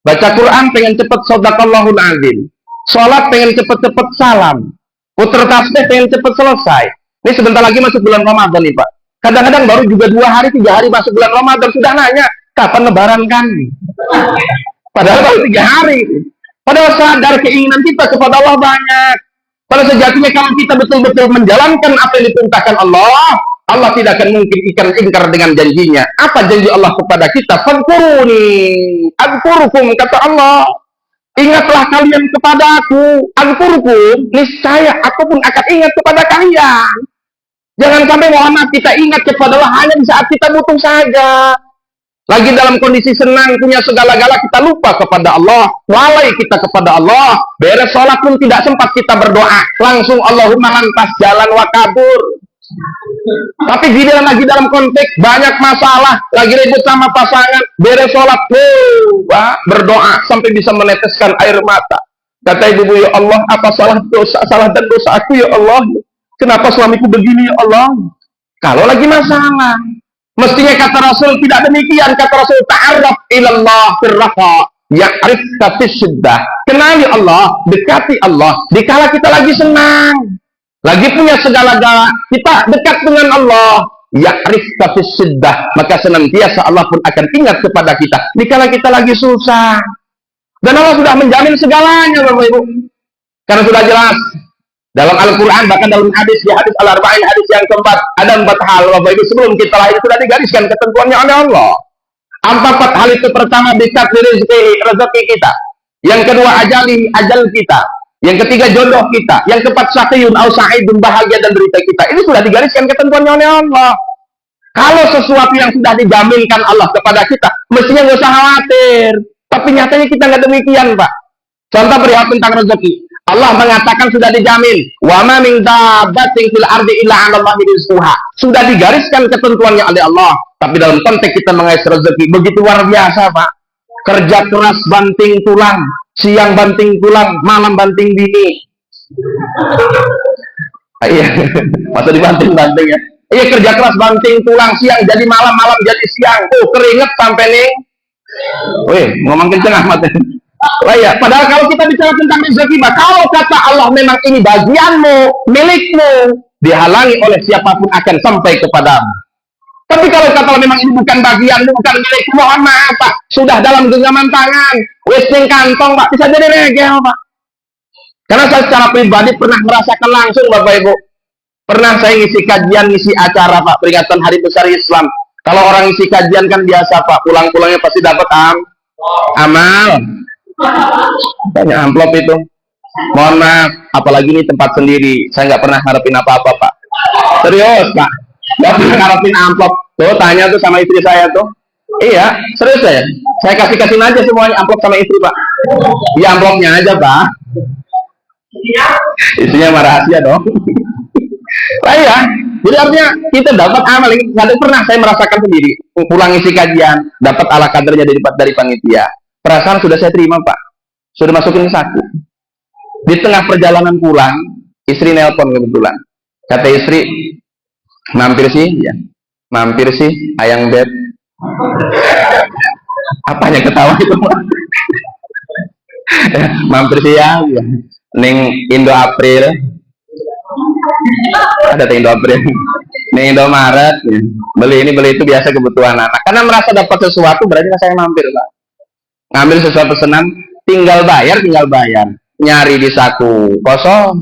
Baca Quran pengen cepat shadaqallahul azim. Sholat pengen cepet-cepet salam. Puter tasbih pengen cepet selesai. Ini sebentar lagi masuk bulan Ramadan nih Pak. Kadang-kadang baru juga 2 hari, 3 hari masuk bulan Ramadan sudah nanya kapan lebaran kan? Padahal baru 3 hari. Padahal sadar keinginan kita kepada Allah banyak. Pada sejatinya kalau kita betul-betul menjalankan apa yang diperintahkan Allah, Allah tidak akan mungkin ingkar dengan janjinya. Apa janji Allah kepada kita? Fadkuruni adkurukum, kata Allah. Ingatlah kalian kepada aku, adkurukum, niscaya aku pun akan ingat kepada kalian. Jangan sampai mohon maaf kita ingat kepada Allah hanya di saat kita butuh saja. Lagi dalam kondisi senang, punya segala-gala, kita lupa kepada Allah, lalai kita kepada Allah, beres sholat pun tidak sempat kita berdoa, langsung Allahumma lantas jalan wa kabur. Tapi lagi dalam konteks banyak masalah, lagi ribut sama pasangan, beres sholat, berdoa sampai bisa meneteskan air mata. Kata ibu, ya Allah, apa salah dan dosa aku ya Allah? Kenapa suamiku begini ya Allah? Kalau lagi masalah, mestinya kata Rasul tidak demikian. Kata Rasul, ta'arraf ilallah firraqa ya'rifka fisyiddah. Kenali Allah, dekati Allah dikala kita lagi senang, lagi punya segala-gala, kita dekat dengan Allah. Ya'rifka fisyiddah, maka senantiasa Allah pun akan ingat kepada kita dikala kita lagi susah. Dan Allah sudah menjamin segalanya, Bapak Ibu. Karena sudah jelas dalam Al-Quran, bahkan dalam hadis, ya hadis Al-Arba'in, hadis yang keempat, ada 4 hal, Bapak Ibu, sebelum kita lahir sudah digariskan ketentuannya oleh Allah. 4 hal itu: pertama, bikat rezeki kita. Yang kedua, ajal kita. Yang ketiga, jodoh kita. Yang keempat, syaqiyun au sa'idun, bahagia dan derita kita. Ini sudah digariskan ketentuannya oleh Allah. Kalau sesuatu yang sudah dijaminkan Allah kepada kita, mestinya nggak usah khawatir. Tapi nyatanya kita nggak demikian, Pak. Contoh perihal tentang rezeki. Allah mengatakan sudah dijamin, wa ma min dabbatin fil ardi illa 'ala Allahi rizquha. Sudah digariskan ketentuannya oleh Allah. Tapi dalam konteks kita mengais rezeki begitu luar biasa, Pak. Kerja keras banting tulang, siang banting tulang, malam banting bini. Iya, masa dibanting-banting ya. Iya, kerja keras banting tulang, siang jadi malam, malam jadi siang. Keringet sampai nih. Wih, ngomong kenceng amat. Ya, padahal kalau kita bicara tentang rezeki, kalau kata Allah memang ini bagianmu, milikmu, dihalangi oleh siapapun akan sampai kepadamu. Tapi kalau kata Allah memang ini bukan bagianmu, bukan milikmu, mohon maaf, Pak, sudah dalam genggaman tangan, westing kantong, Pak, bisa jadi regel, Pak. Karena saya secara pribadi pernah merasakan langsung, Bapak Ibu. Pernah saya ngisi kajian, ngisi acara, Pak, peringatan Hari Besar Islam. Kalau orang ngisi kajian kan biasa, Pak, pulang-pulangnya pasti dapat amal. Banyak amplop itu. Mohon maaf, apalagi ini tempat sendiri, saya nggak pernah ngarepin apa-apa, Pak. Serius, Pak, nggak pernah ngarepin amplop. Tuh, tanya tuh sama istri saya tuh. Iya, serius saya kasih aja semuanya amplop sama istri, Pak. Ya, amplopnya aja, Pak. Isinya rahasia dong. Ya, jadi artinya kita dapat amal ini. Nggak pernah saya merasakan sendiri. Pulang isi kajian, dapat ala kadernya dari panitia. Perasaan sudah saya terima, Pak. Sudah masukin saku. Di tengah perjalanan pulang, istri nelpon kebetulan. Kata istri, mampir sih, ayang beb. Apanya ketawa itu? Mampir sih ya. Ning Indo April. Ada Indo April. Ning Indo Maret. Ya. Beli itu biasa kebutuhan anak. Karena merasa dapat sesuatu, berarti saya mampir, Pak. Ngambil sesuatu pesanan, tinggal bayar. Nyari di saku, kosong.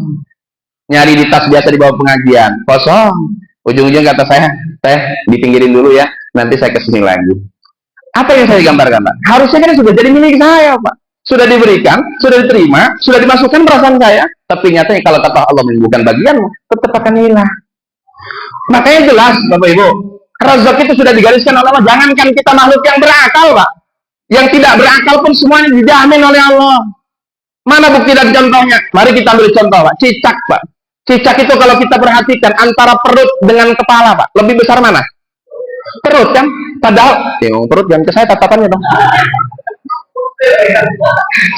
Nyari di tas biasa dibawa pengajian, kosong. Ujung-ujung kata saya, dipinggirin dulu ya, nanti saya kesini lagi. Apa yang saya gambarkan, Pak? Harusnya kan sudah jadi milik saya, Pak. Sudah diberikan, sudah diterima, sudah dimasukkan perasaan saya. Tapi nyatanya kalau kata Allah bukan bagianmu, tetap akan hilang. Makanya jelas, Bapak Ibu, rezeki itu sudah digariskan oleh Allah. Jangankan kita makhluk yang berakal, Pak. Yang tidak berakal pun semuanya dijamin oleh Allah. Mana bukti dan contohnya? Mari kita ambil contoh, Pak. Cicak, Pak. Cicak itu kalau kita perhatikan antara perut dengan kepala, Pak, lebih besar mana? Perut kan? Padahal, perut jangan ke saya tatapannya dong.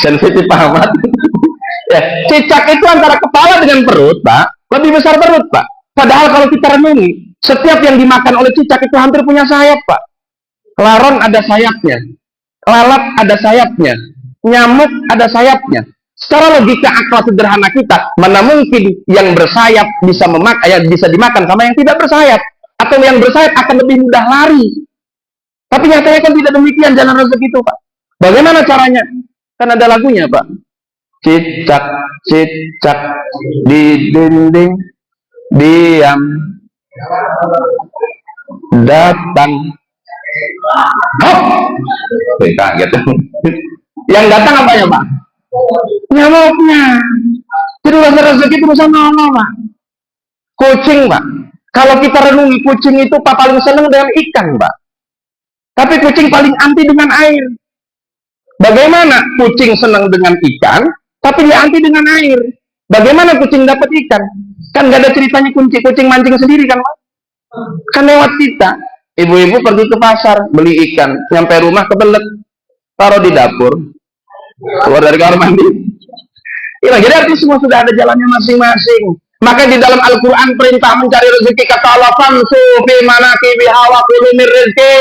Sensitif amat. Ya, cicak itu antara kepala dengan perut, Pak, lebih besar perut, Pak. Padahal kalau kita renungi, setiap yang dimakan oleh cicak itu hampir punya sayap, Pak. Laron ada sayapnya. Lalat ada sayapnya, nyamuk ada sayapnya. Secara logika akal sederhana kita, mana mungkin yang bersayap bisa bisa dimakan sama yang tidak bersayap, atau yang bersayap akan lebih mudah lari. Tapi nyatanya kan tidak demikian jalan rezeki itu, Pak. Bagaimana caranya? Kan ada lagunya, Pak. Cicak di dinding diam datang. Kaget. Yang datang apa ya, Pak? Nyamuknya. Jadi rasa rezeki itu sama Allah, Pak. Kucing, Pak. Kalau kita renungi, kucing itu paling senang dengan ikan, Pak. Tapi kucing paling anti dengan air. Bagaimana kucing senang dengan ikan, tapi dia anti dengan air? Bagaimana kucing dapat ikan? Kan gak ada ceritanya kucing mancing sendiri kan, Pak? Kan lewat kita. Ibu-ibu pergi ke pasar, beli ikan, nyampe rumah kebelet, taruh di dapur, keluar dari kamar mandi. Ya, jadi artinya semua sudah ada jalannya masing-masing. Maka di dalam Al-Quran perintah mencari rezeki, kata Allah, famsu fi manakibiha wa kulu min rizki.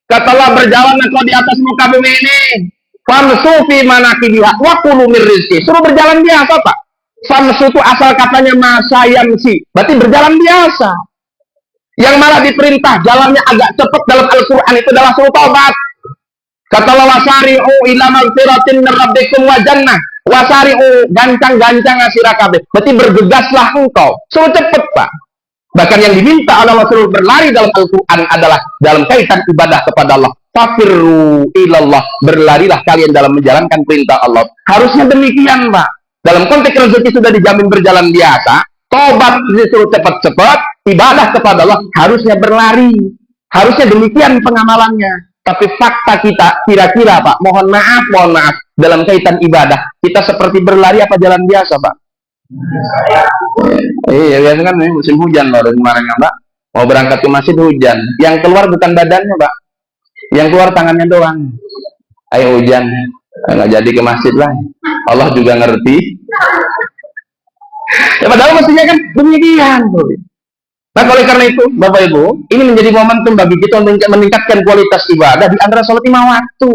Kata Allah, berjalan engkau di atas muka bumi ini. Famsu fi manakibiha wa kulu min rizki. Suruh berjalan biasa, Pak. Famsu itu asal katanya masayamsi, berarti berjalan biasa. Yang malah diperintah jalannya agak cepat dalam Al-Quran itu adalah suruh taubat. Kata Allah, wasari'u ila magfiratin min rabbikum wa jannah. Wasari'u, gancang-gancang asirakabe. Berarti bergegaslah engkau. Suruh cepat, Pak. Bahkan yang diminta Allah suruh berlari dalam Al-Quran adalah dalam kaitan ibadah kepada Allah. Fafirru ilallah. Berlarilah kalian dalam menjalankan perintah Allah. Harusnya demikian, Pak. Dalam konteks rezeki sudah dijamin berjalan biasa. Tobat disuruh cepat-cepat. Ibadah kepada Allah harusnya berlari. Harusnya demikian pengamalannya. Tapi fakta kita kira-kira, Pak, mohon maaf, dalam kaitan ibadah, kita seperti berlari apa jalan biasa, Pak? Iya, biasa kan musim hujan baru kemarin, Pak. Mau berangkat ke masjid hujan. Yang keluar bukan badannya, Pak. Yang keluar tangannya doang. Ayo hujan, nggak jadi ke masjid lah. Allah juga ngerti. Ya, padahal mestinya kan demikian, Bro. Nah, oleh karena itu, Bapak Ibu, ini menjadi momentum bagi kita untuk meningkatkan kualitas ibadah di antara sholat 5 waktu.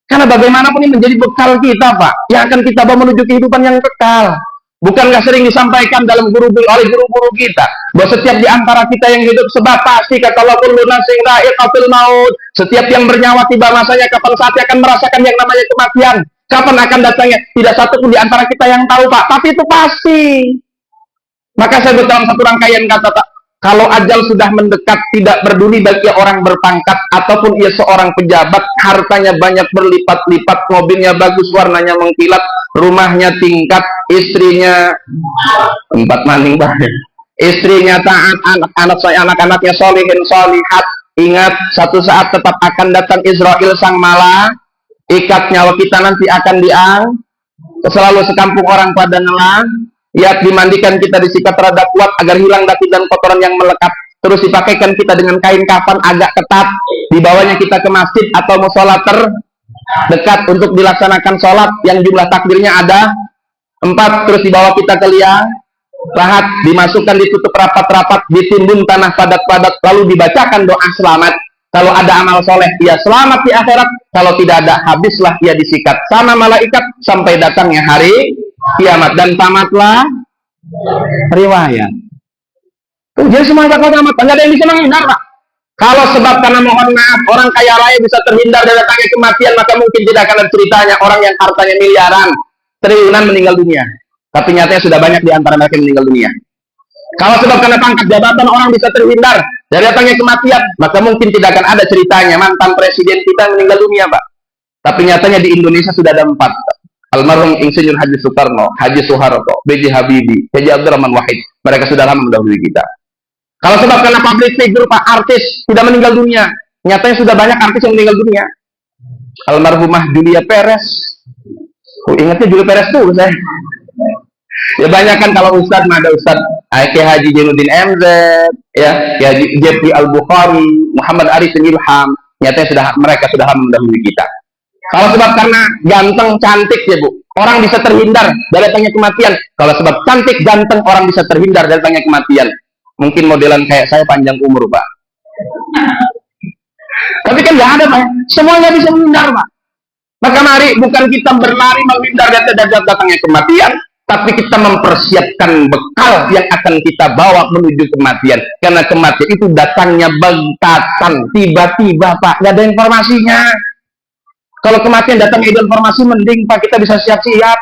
Karena bagaimanapun ini menjadi bekal kita, Pak, yang akan kita bawa menuju kehidupan yang kekal. Bukankah sering disampaikan dalam oleh guru-guru kita, bahwa setiap di antara kita yang hidup sebab pasti, kata Allah, kullu nafsin dha'iqatul maut. Setiap yang bernyawa tiba masanya, kapan saatnya akan merasakan yang namanya kematian. Kapan akan datangnya? Tidak satu pun di antara kita yang tahu, Pak. Tapi itu pasti. Maka saya dalam satu rangkaian kata, Pak, kalau ajal sudah mendekat, tidak peduli bagi orang berpangkat ataupun ia seorang pejabat, hartanya banyak berlipat-lipat, mobilnya bagus, warnanya mengkilat, rumahnya tingkat, istrinya 4 maning, Pak. Istrinya taat, anak-anaknya solihin solihat. Ingat, satu saat tetap akan datang Israel sang mala, ikat nyawa kita nanti akan selalu sekampung orang pada nelang. Ya, dimandikan kita, disikat rada kuat agar hilang dati dan kotoran yang melekat. Terus dipakaikan kita dengan kain kafan agak ketat. Dibawanya kita ke masjid atau musola terdekat untuk dilaksanakan sholat yang jumlah takbirnya ada 4. Terus dibawa kita ke liang lahat, dimasukkan, ditutup rapat-rapat, ditimbun tanah padat-padat, lalu dibacakan doa selamat. Kalau ada amal soleh, ia selamat di akhirat. Kalau tidak ada, habislah ia disikat sama malaikat sampai datangnya hari kiamat, dan tamatlah riwayat. Jadi semua bakal tamat, nggak ada yang bisa menghindar, Pak. Kalau sebab karena mohon maaf orang kaya raya bisa terhindar dari datangnya kematian, maka mungkin tidak akan ada ceritanya orang yang hartanya miliaran, triliunan meninggal dunia. Tapi nyatanya sudah banyak di antara mereka yang meninggal dunia. Kalau sebab karena pangkat jabatan orang bisa terhindar dari datangnya kematian, maka mungkin tidak akan ada ceritanya mantan presiden kita meninggal dunia, Pak. Tapi nyatanya di Indonesia sudah ada 4. Almarhum Insinyur Haji Soekarno, Haji Soeharto, B.J. Habibie, Haji Abdurrahman Wahid. Mereka sudah lama mendahului kita. Kalau sebab karena public figure, Pak, artis tidak meninggal dunia, nyatanya sudah banyak artis yang meninggal dunia. Almarhumah Julia Perez. Ingatnya Julia Perez tuh saya. Ya banyak kan, kalau Ustadz, ada Ustadz Haji Jainuddin MZ, ya, Haji Jeffrey Al-Bukhari, Muhammad Arifin Ilham. Nyatanya mereka sudah lama mendahului kita. Kalau sebab karena ganteng, cantik, ya Bu, orang bisa terhindar dari datangnya kematian. Kalau sebab cantik, ganteng, orang bisa terhindar dari datangnya kematian. Mungkin modelan kayak saya panjang umur, Pak. Tapi kan nggak ada, Pak. Semuanya bisa menghindar, Pak. Maka mari, bukan kita berlari menghindar dari datangnya kematian, tapi kita mempersiapkan bekal yang akan kita bawa menuju kematian. Karena kematian itu datangnya bagtatan, tiba-tiba, Pak. Nggak ada informasinya. Kalau kematian datang ada informasi, mending, Pak, kita bisa siap-siap.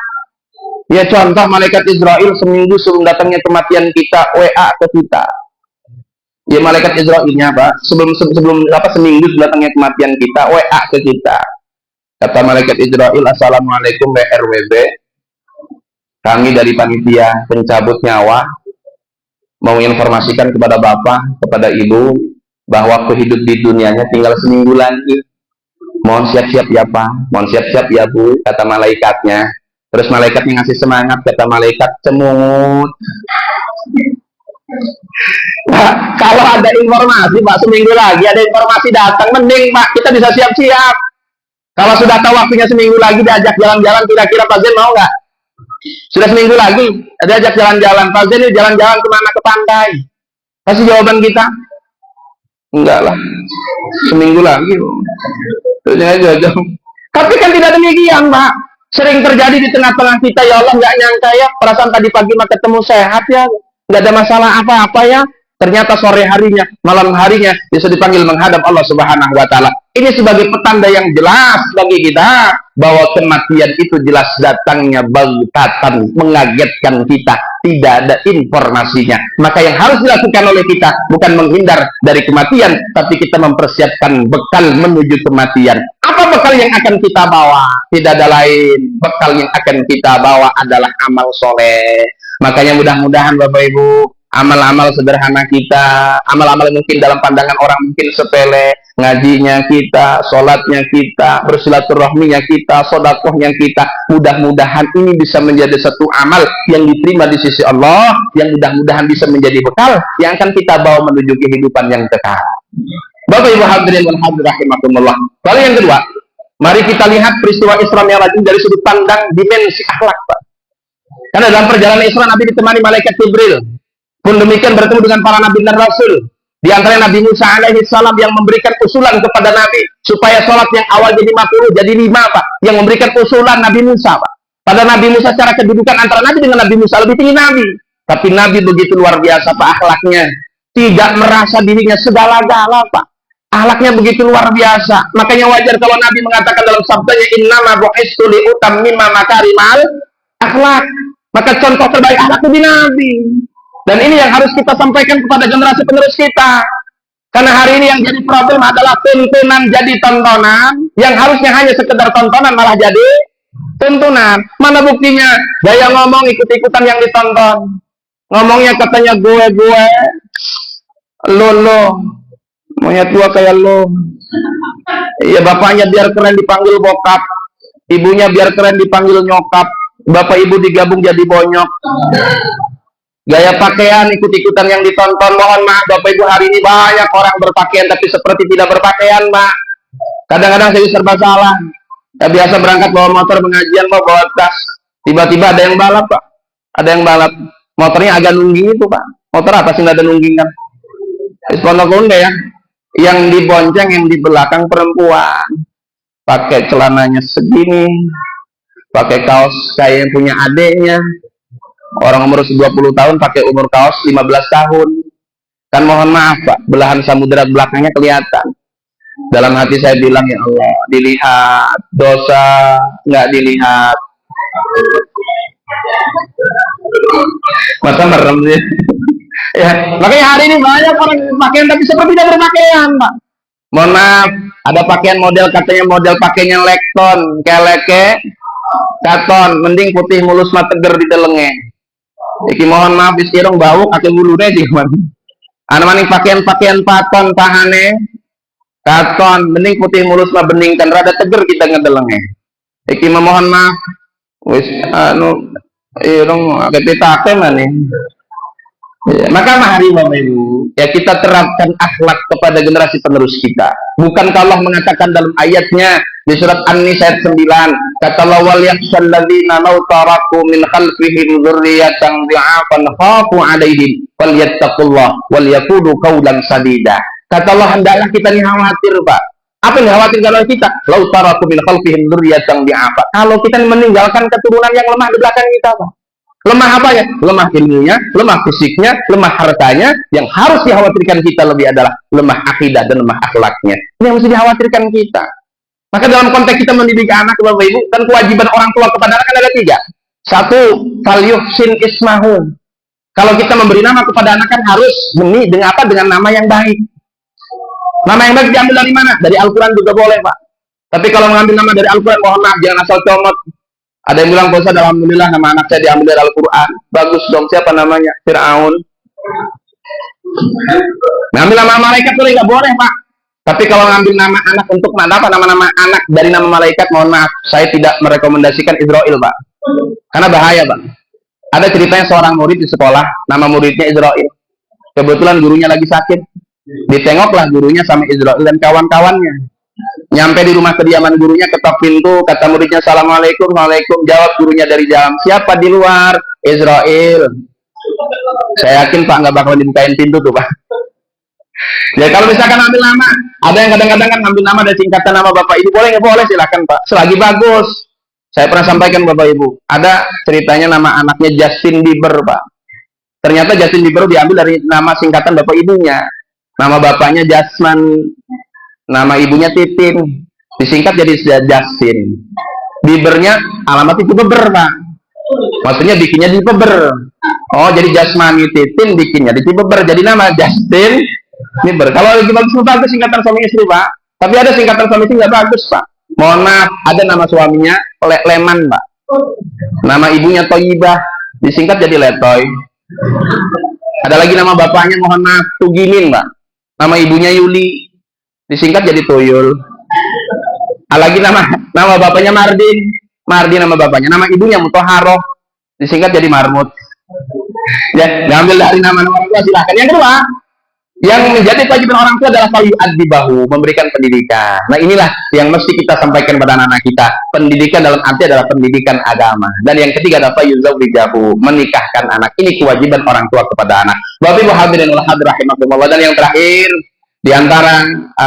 Ya, contoh malaikat Israel seminggu sebelum datangnya kematian kita WA ke kita. Ya, malaikat Israelnya, Pak, seminggu sebelum datangnya kematian kita WA ke kita. Kata malaikat Israel, assalamualaikum BRWB. Kami dari panitia pencabut nyawa menginformasikan kepada bapak, kepada ibu, bahwa kehidup di dunianya tinggal seminggu lagi. Mohon siap-siap ya Pak, mohon siap-siap ya Bu, kata malaikatnya. Terus malaikatnya ngasih semangat, kata malaikat, cemut. Nah, kalau ada informasi Pak, seminggu lagi ada informasi datang, mending Pak, kita bisa siap-siap. Kalau sudah tahu waktunya seminggu lagi diajak jalan-jalan, kira-kira Pak Zen mau nggak? Sudah seminggu lagi diajak jalan-jalan, Pak Zen ini jalan-jalan kemana? Ke pantai. Kasih jawaban kita, enggak lah, seminggu lagi. Tapi kan tidak demikian Pak. Sering terjadi di tengah-tengah kita, ya Allah nggak nyangka ya, perasaan tadi pagi mah ketemu sehat ya, nggak ada masalah apa-apa ya. Ternyata sore harinya, malam harinya bisa dipanggil menghadap Allah Subhanahu wa Ta'ala. Ini sebagai petanda yang jelas bagi kita bahwa kematian itu jelas datangnya bagtatan, mengagetkan kita, tidak ada informasinya. Maka yang harus dilakukan oleh kita bukan menghindar dari kematian, tapi kita mempersiapkan bekal menuju kematian. Apa bekal yang akan kita bawa? Tidak ada lain. Bekal yang akan kita bawa adalah amal soleh. Makanya mudah-mudahan Bapak Ibu, amal-amal sederhana kita, amal-amal mungkin dalam pandangan orang mungkin sepele, ngajinya kita, sholatnya kita, bersilaturahminya kita, sodakohnya kita, mudah-mudahan ini bisa menjadi satu amal yang diterima di sisi Allah, yang mudah-mudahan bisa menjadi bekal yang akan kita bawa menuju kehidupan yang kekal. Bapak Ibu hadirin wal hadirat rahimakumullah. Lalu yang kedua, mari kita lihat peristiwa Isra Mi'raj dari sudut pandang dimensi akhlak, Pak. Karena dalam perjalanan Isra Nabi ditemani malaikat Jibril. Pun demikian bertemu dengan para nabi dan rasul. Di antaranya Nabi Musa alaihi salam yang memberikan usulan kepada Nabi supaya sholat yang awal jadi 50 jadi 5 Pak. Yang memberikan usulan Nabi Musa Pak. Pada Nabi Musa secara kedudukan antara Nabi dengan Nabi Musa lebih tinggi Nabi. Tapi Nabi begitu luar biasa Pak akhlaknya. Tidak merasa dirinya segala-gala Pak. Akhlaknya begitu luar biasa. Makanya wajar kalau Nabi mengatakan dalam sabdanya innama bu'istu li utammima makarimal akhlak. Maka contoh terbaik akhlak itu di Nabi. Dan ini yang harus kita sampaikan kepada generasi penerus kita. Karena hari ini yang jadi problem adalah tuntunan jadi tontonan, yang harusnya hanya sekedar tontonan malah jadi tuntunan. Mana buktinya? Gaya ngomong ikut-ikutan yang ditonton. Ngomongnya katanya gue, lo, maunya tua kayak lo. Iya bapaknya biar keren dipanggil bokap, ibunya biar keren dipanggil nyokap, bapak ibu digabung jadi bonyok. Gaya pakaian ikut-ikutan yang ditonton. Mohon maaf Bapak Ibu, hari ini banyak orang berpakaian tapi seperti tidak berpakaian Pak. Kadang-kadang saya serba salah. Ya, biasa berangkat bawa motor pengajian mau bawa tas, tiba-tiba ada yang balap Pak. Ada yang balap, motornya agak nungging itu Pak. Motor apa sih nggak ada nungging kan? Pondok ya. Yang dibonceng yang di belakang perempuan, pakai celananya segini, pakai kaos kayak yang punya adeknya. Orang umur 20 tahun pakai umur kaos 15 tahun. Kan mohon maaf Pak, belahan samudera belakangnya kelihatan. Dalam hati saya bilang, ya Allah, dilihat dosa, nggak dilihat. Masa merem sih. Ya, makanya hari ini banyak orang pakaian tapi seperti tidak berpakaian Pak. Mohon maaf, ada pakaian model katanya model pakainya lekton, keleke, katon, mending putih mulus mateger di telenge. Iki mohon maaf isirong bau kakek bulu deh di mana. Anak maning pakaian paton pahane katon mending putih mulus mah bening kan rada teger kita ngedelenge. Iki mohon maaf wis anu irong kepitate maneh. Ya, maka mari Bapak Ibu, ya kita terapkan akhlak kepada generasi penerus kita. Bukankah Allah mengatakan dalam ayatnya di surat An-Nisa ayat 9, kata Allah wal yakhshal ladzina law taraku min khalfihim dzurriyyatan dha'afan khafu 'alaihim falyattaqullah wal yaqulu qawlan sadida. Kata Allah hendaklah kita ini khawatir Pak. Apa yang dikhawatirkan oleh kita? Law taraku min khalfihim dzurriyyatan dha'afan. Kalau kita meninggalkan keturunan yang lemah di belakang kita Pak. Lemah apa ya? Lemah ilmunya, lemah fisiknya, lemah hartanya. Yang harus dikhawatirkan kita lebih adalah lemah akidah dan lemah akhlaknya. Ini yang mesti dikhawatirkan kita. Maka dalam konteks kita mendidik anak Bapak Ibu, kan kewajiban orang tua kepada anak kan ada 3. 1, falyuhsin ismahu. Kalau kita memberi nama kepada anak kan harus dengan apa? Dengan nama yang baik. Nama yang baik diambil dari mana? Dari Al-Quran juga boleh Pak. Tapi kalau mengambil nama dari Al-Quran, mohon maaf jangan asal comot. Ada yang bilang, Pak Ustaz, alhamdulillah nama anak saya diambil dari Al-Quran. Bagus dong, siapa namanya? Fir'aun. Ngambil nama malaikat boleh nggak boleh Pak? Tapi kalau ngambil nama anak untuk nama anak dari nama malaikat, mohon maaf, saya tidak merekomendasikan Israel Pak, karena bahaya Pak. Ada ceritanya seorang murid di sekolah, nama muridnya Israel. Kebetulan gurunya lagi sakit, ditengoklah gurunya sama Israel dan kawan-kawannya. Nyampe di rumah kediaman gurunya, ketok pintu, kata muridnya assalamualaikum, waalaikum, jawab gurunya dari dalam, siapa di luar? Israel. Saya yakin Pak nggak bakal dibukain pintu tuh Pak. Ya kalau misalkan ambil nama, ada yang kadang-kadang kan ambil nama dari singkatan nama bapak ibu, boleh nggak boleh, silakan Pak, selagi bagus. Saya pernah sampaikan bapak ibu, ada ceritanya nama anaknya Justin Bieber Pak. Ternyata Justin Bieber diambil dari nama singkatan bapak ibunya. Nama bapaknya Jasman, nama ibunya Titin, disingkat jadi Justin. Biebernya alamatnya Beber Pak. Maksudnya bikinnya di Beber. Oh, jadi Jasmani Titin bikinnya di Beber, jadi nama Justin Bieber. Kalau lagi bagus singkatan suami istri Pak. Tapi ada singkatan suami istri nggak bagus Pak. Mohon maaf, ada nama suaminya Leman Pak. Nama ibunya Toyibah, disingkat jadi Letoy. Ada lagi nama bapaknya, mohon maaf, Tugimin Pak. Nama ibunya Yuli, disingkat jadi Tuyul. Ada lagi nama bapaknya Mardin nama bapaknya. Nama ibunya Mutoharoh, disingkat jadi Marmut. Ya, ngambil dari nama orang tua silahkan. Yang kedua, yang menjadi kewajiban orang tua adalah bahu, memberikan pendidikan. Nah inilah yang mesti kita sampaikan pada anak-anak kita. Pendidikan dalam arti adalah pendidikan agama. Dan yang ketiga adalah fayuzawijahu, menikahkan anak. Ini kewajiban orang tua kepada anak. Bapak Ibu hadirin wal hadirat rahimakumullah. Dan yang terakhir, di antara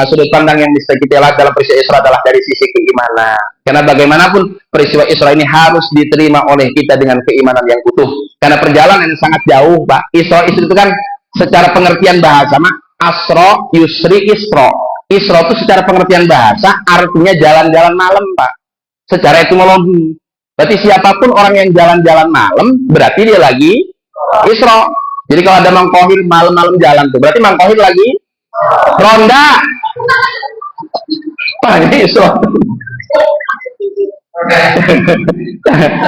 sudut pandang yang bisa kita lihat dalam peristiwa Isra adalah dari sisi keimanan. Karena bagaimanapun peristiwa Isra ini harus diterima oleh kita dengan keimanan yang utuh. Karena perjalanan yang sangat jauh Pak. Isra itu kan secara pengertian bahasa mah asro yusri isro. Isro itu secara pengertian bahasa artinya jalan-jalan malam Pak. Secara etimologi. Berarti siapapun orang yang jalan-jalan malam berarti dia lagi isro. Jadi kalau ada Mang Kohir malam-malam jalan tuh berarti Mang Kohir lagi ronda. Pak ini isro.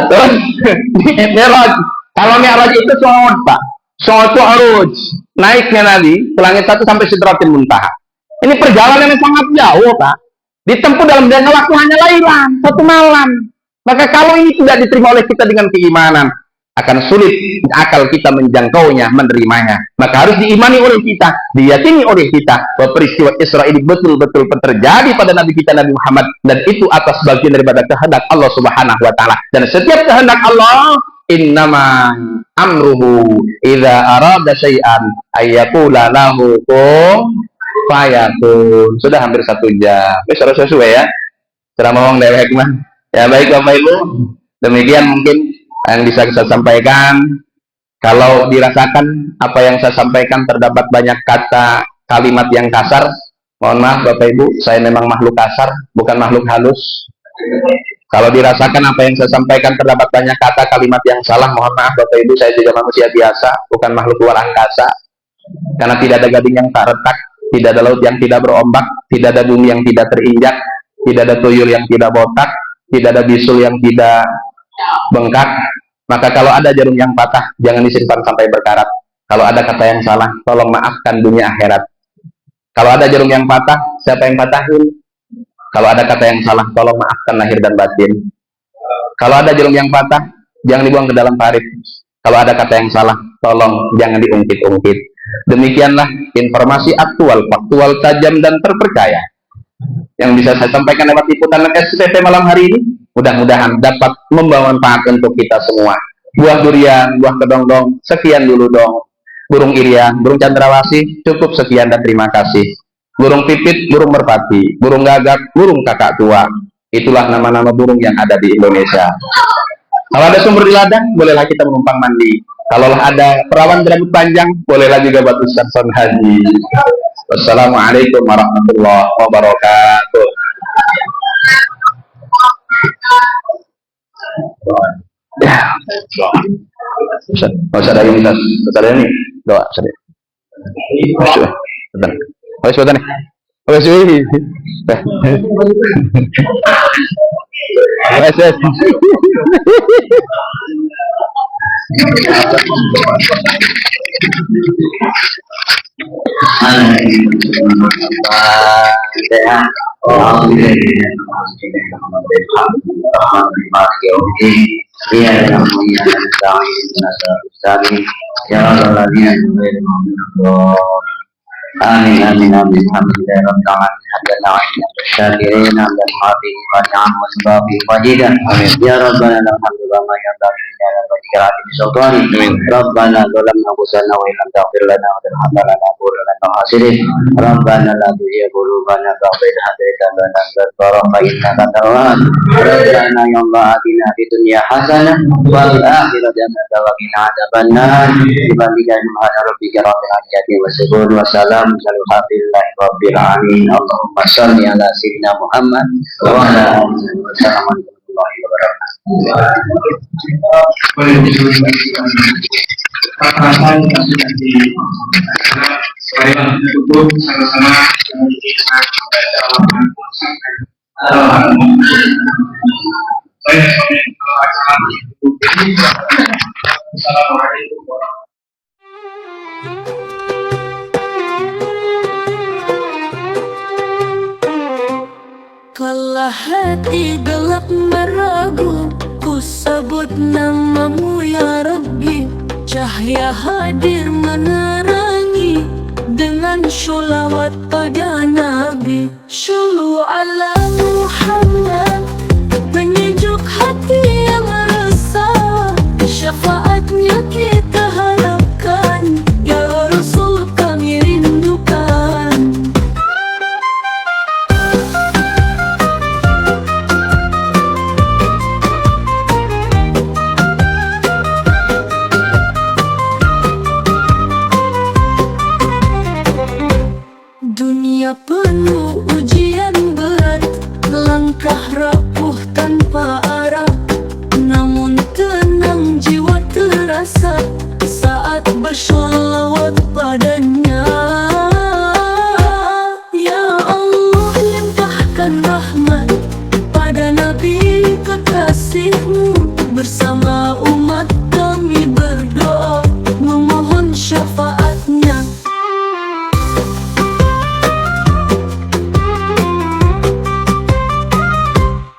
Terus Mi'raj. Kalau Mi'raj itu soal Pak. Suatu aruj, naiknya Nabi ke langit 1 sampai Sidratil Muntaha. Ini perjalanan yang sangat jauh Pak. Ditempuh dalam jangka waktu hanya lailan, 1 malam. Maka kalau ini tidak diterima oleh kita dengan keimanan, akan sulit akal kita menjangkaunya, menerimanya. Maka harus diimani oleh kita, diyakini oleh kita bahwa peristiwa Isra ini betul-betul terjadi pada Nabi kita Nabi Muhammad, dan itu atas bagian daripada kehendak Allah Subhanahu wa taala. Dan setiap kehendak Allah, innama amruhu idza arada syai'an ayyaqula lahu kun fayakun. Sudah hampir 1 jam. Sudah sesuai ya. Ceramah wong dewek mah. Ya baik Bapak Ibu, demikian mungkin yang bisa saya sampaikan. Kalau dirasakan apa yang saya sampaikan terdapat banyak kata kalimat yang kasar, mohon maaf Bapak Ibu, saya memang makhluk kasar, bukan makhluk halus. Kalau dirasakan apa yang saya sampaikan terdapat banyak kata kalimat yang salah, mohon maaf Bapak Ibu, saya juga manusia biasa, bukan makhluk luar angkasa. Karena tidak ada gading yang tak retak, tidak ada laut yang tidak berombak, tidak ada bumi yang tidak terinjak, tidak ada tuyul yang tidak botak, tidak ada bisul yang tidak bengkak. Maka kalau ada jarum yang patah, jangan disimpan sampai berkarat. Kalau ada kata yang salah, tolong maafkan dunia akhirat. Kalau ada jarum yang patah, siapa yang patahin? Kalau ada kata yang salah, tolong maafkan lahir dan batin. Kalau ada jarum yang patah, jangan dibuang ke dalam parit. Kalau ada kata yang salah, tolong jangan diungkit-ungkit. Demikianlah informasi aktual, faktual, tajam, dan terpercaya yang bisa saya sampaikan lewat liputan SPP malam hari ini. Mudah-mudahan dapat membawa manfaat untuk kita semua. Buah durian, buah kedongdong, sekian dulu dong. Burung irian, burung cendrawasih, cukup sekian dan terima kasih. Burung pipit, burung merpati, burung gagak, burung kakak tua. Itulah nama-nama burung yang ada di Indonesia. Kalau ada sumber di ladang, bolehlah kita menumpang mandi. Kalau ada perawan berambut panjang, bolehlah juga buat Ustaz Haji. Wassalamualaikum warahmatullahi wabarakatuh. Ya, Ustaz ada ini, Ustaz ada ini. Doa, Ustaz. Betul. Oh, sebentar nih. Oh, sih. Yes. Amin amin amin alhamdulillah rabbil alamin hadana wa inna syakirin ala hadi wa ni'am wa sababi wajidan amin ya rabbana alhamdulillah ma ya rabbi ya rabbi sultani amin rabbana zalamna anfusana wa illam taghfir lana wa tarhamna lanakunanna minal khasirin rabbana la tuzigh qulubana ba'da idh hadaytana wa hab lana min ladunka rahmatan rabbana ya Allah atina fid dunya hasanah wa fil akhirati hasanah wa qina adzabannar subhanaka rabbika rabbil izzati wasifun wa salam alhamdulillahi rabbil alamin Allahumma shalli ala sayyidina Muhammad wa ala alihi wa sahbihi warahmatullahi wabarakatuh. Boleh disampaikan perasaan yang sudah disampaikan cukup sama-sama kita membaca Al-Quran sampai saya Assalamualaikum warahmatullahi Kala hati gelap meragu, ku sebut namamu ya Rabbi. Cahaya hadir menerangi, dengan sholawat pada Nabi. Shollu ala Muhammad, penyejuk hati yang resah. Syafaatnya kita harapkan, ya Rasul kami rindukan. Dunia penuh ujian berat, langkah rapuh tanpa arah. Namun tenang jiwa terasa saat bersholawat padanya. Ya Allah limpahkan rahmat pada Nabi kekasihmu. Bersama umat kami berdoa memohon syafaatnya.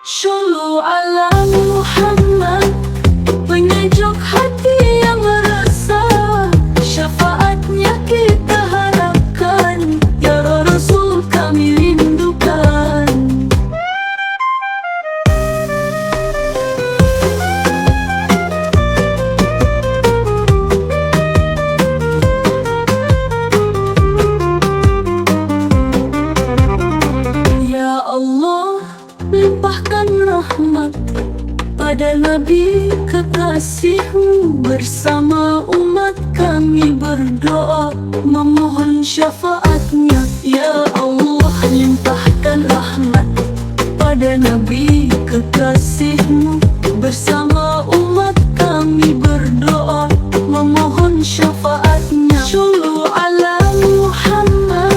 Shollu ala Muhammad, penyejuk hati yang resah. Syafaatnya kita harapkan, ya Rasul kami rindukan. Ya Allah limpahkan rahmat pada Nabi kekasihmu. Bersama umat kami berdoa memohon syafaatnya. Ya Allah limpahkan rahmat pada Nabi kekasihmu. Bersama umat kami berdoa memohon syafaatnya. Shollu ala Muhammad,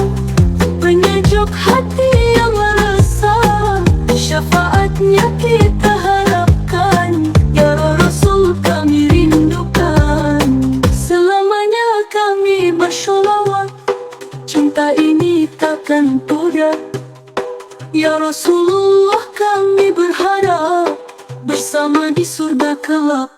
penyejuk hati yang resah. Syafaatnya kita harapkan, ya Rasul kami rindukan. Selamanya kami bersholawat, cinta ini takkan pudar. Ya Rasulullah kami berharap bersama di surga kelak.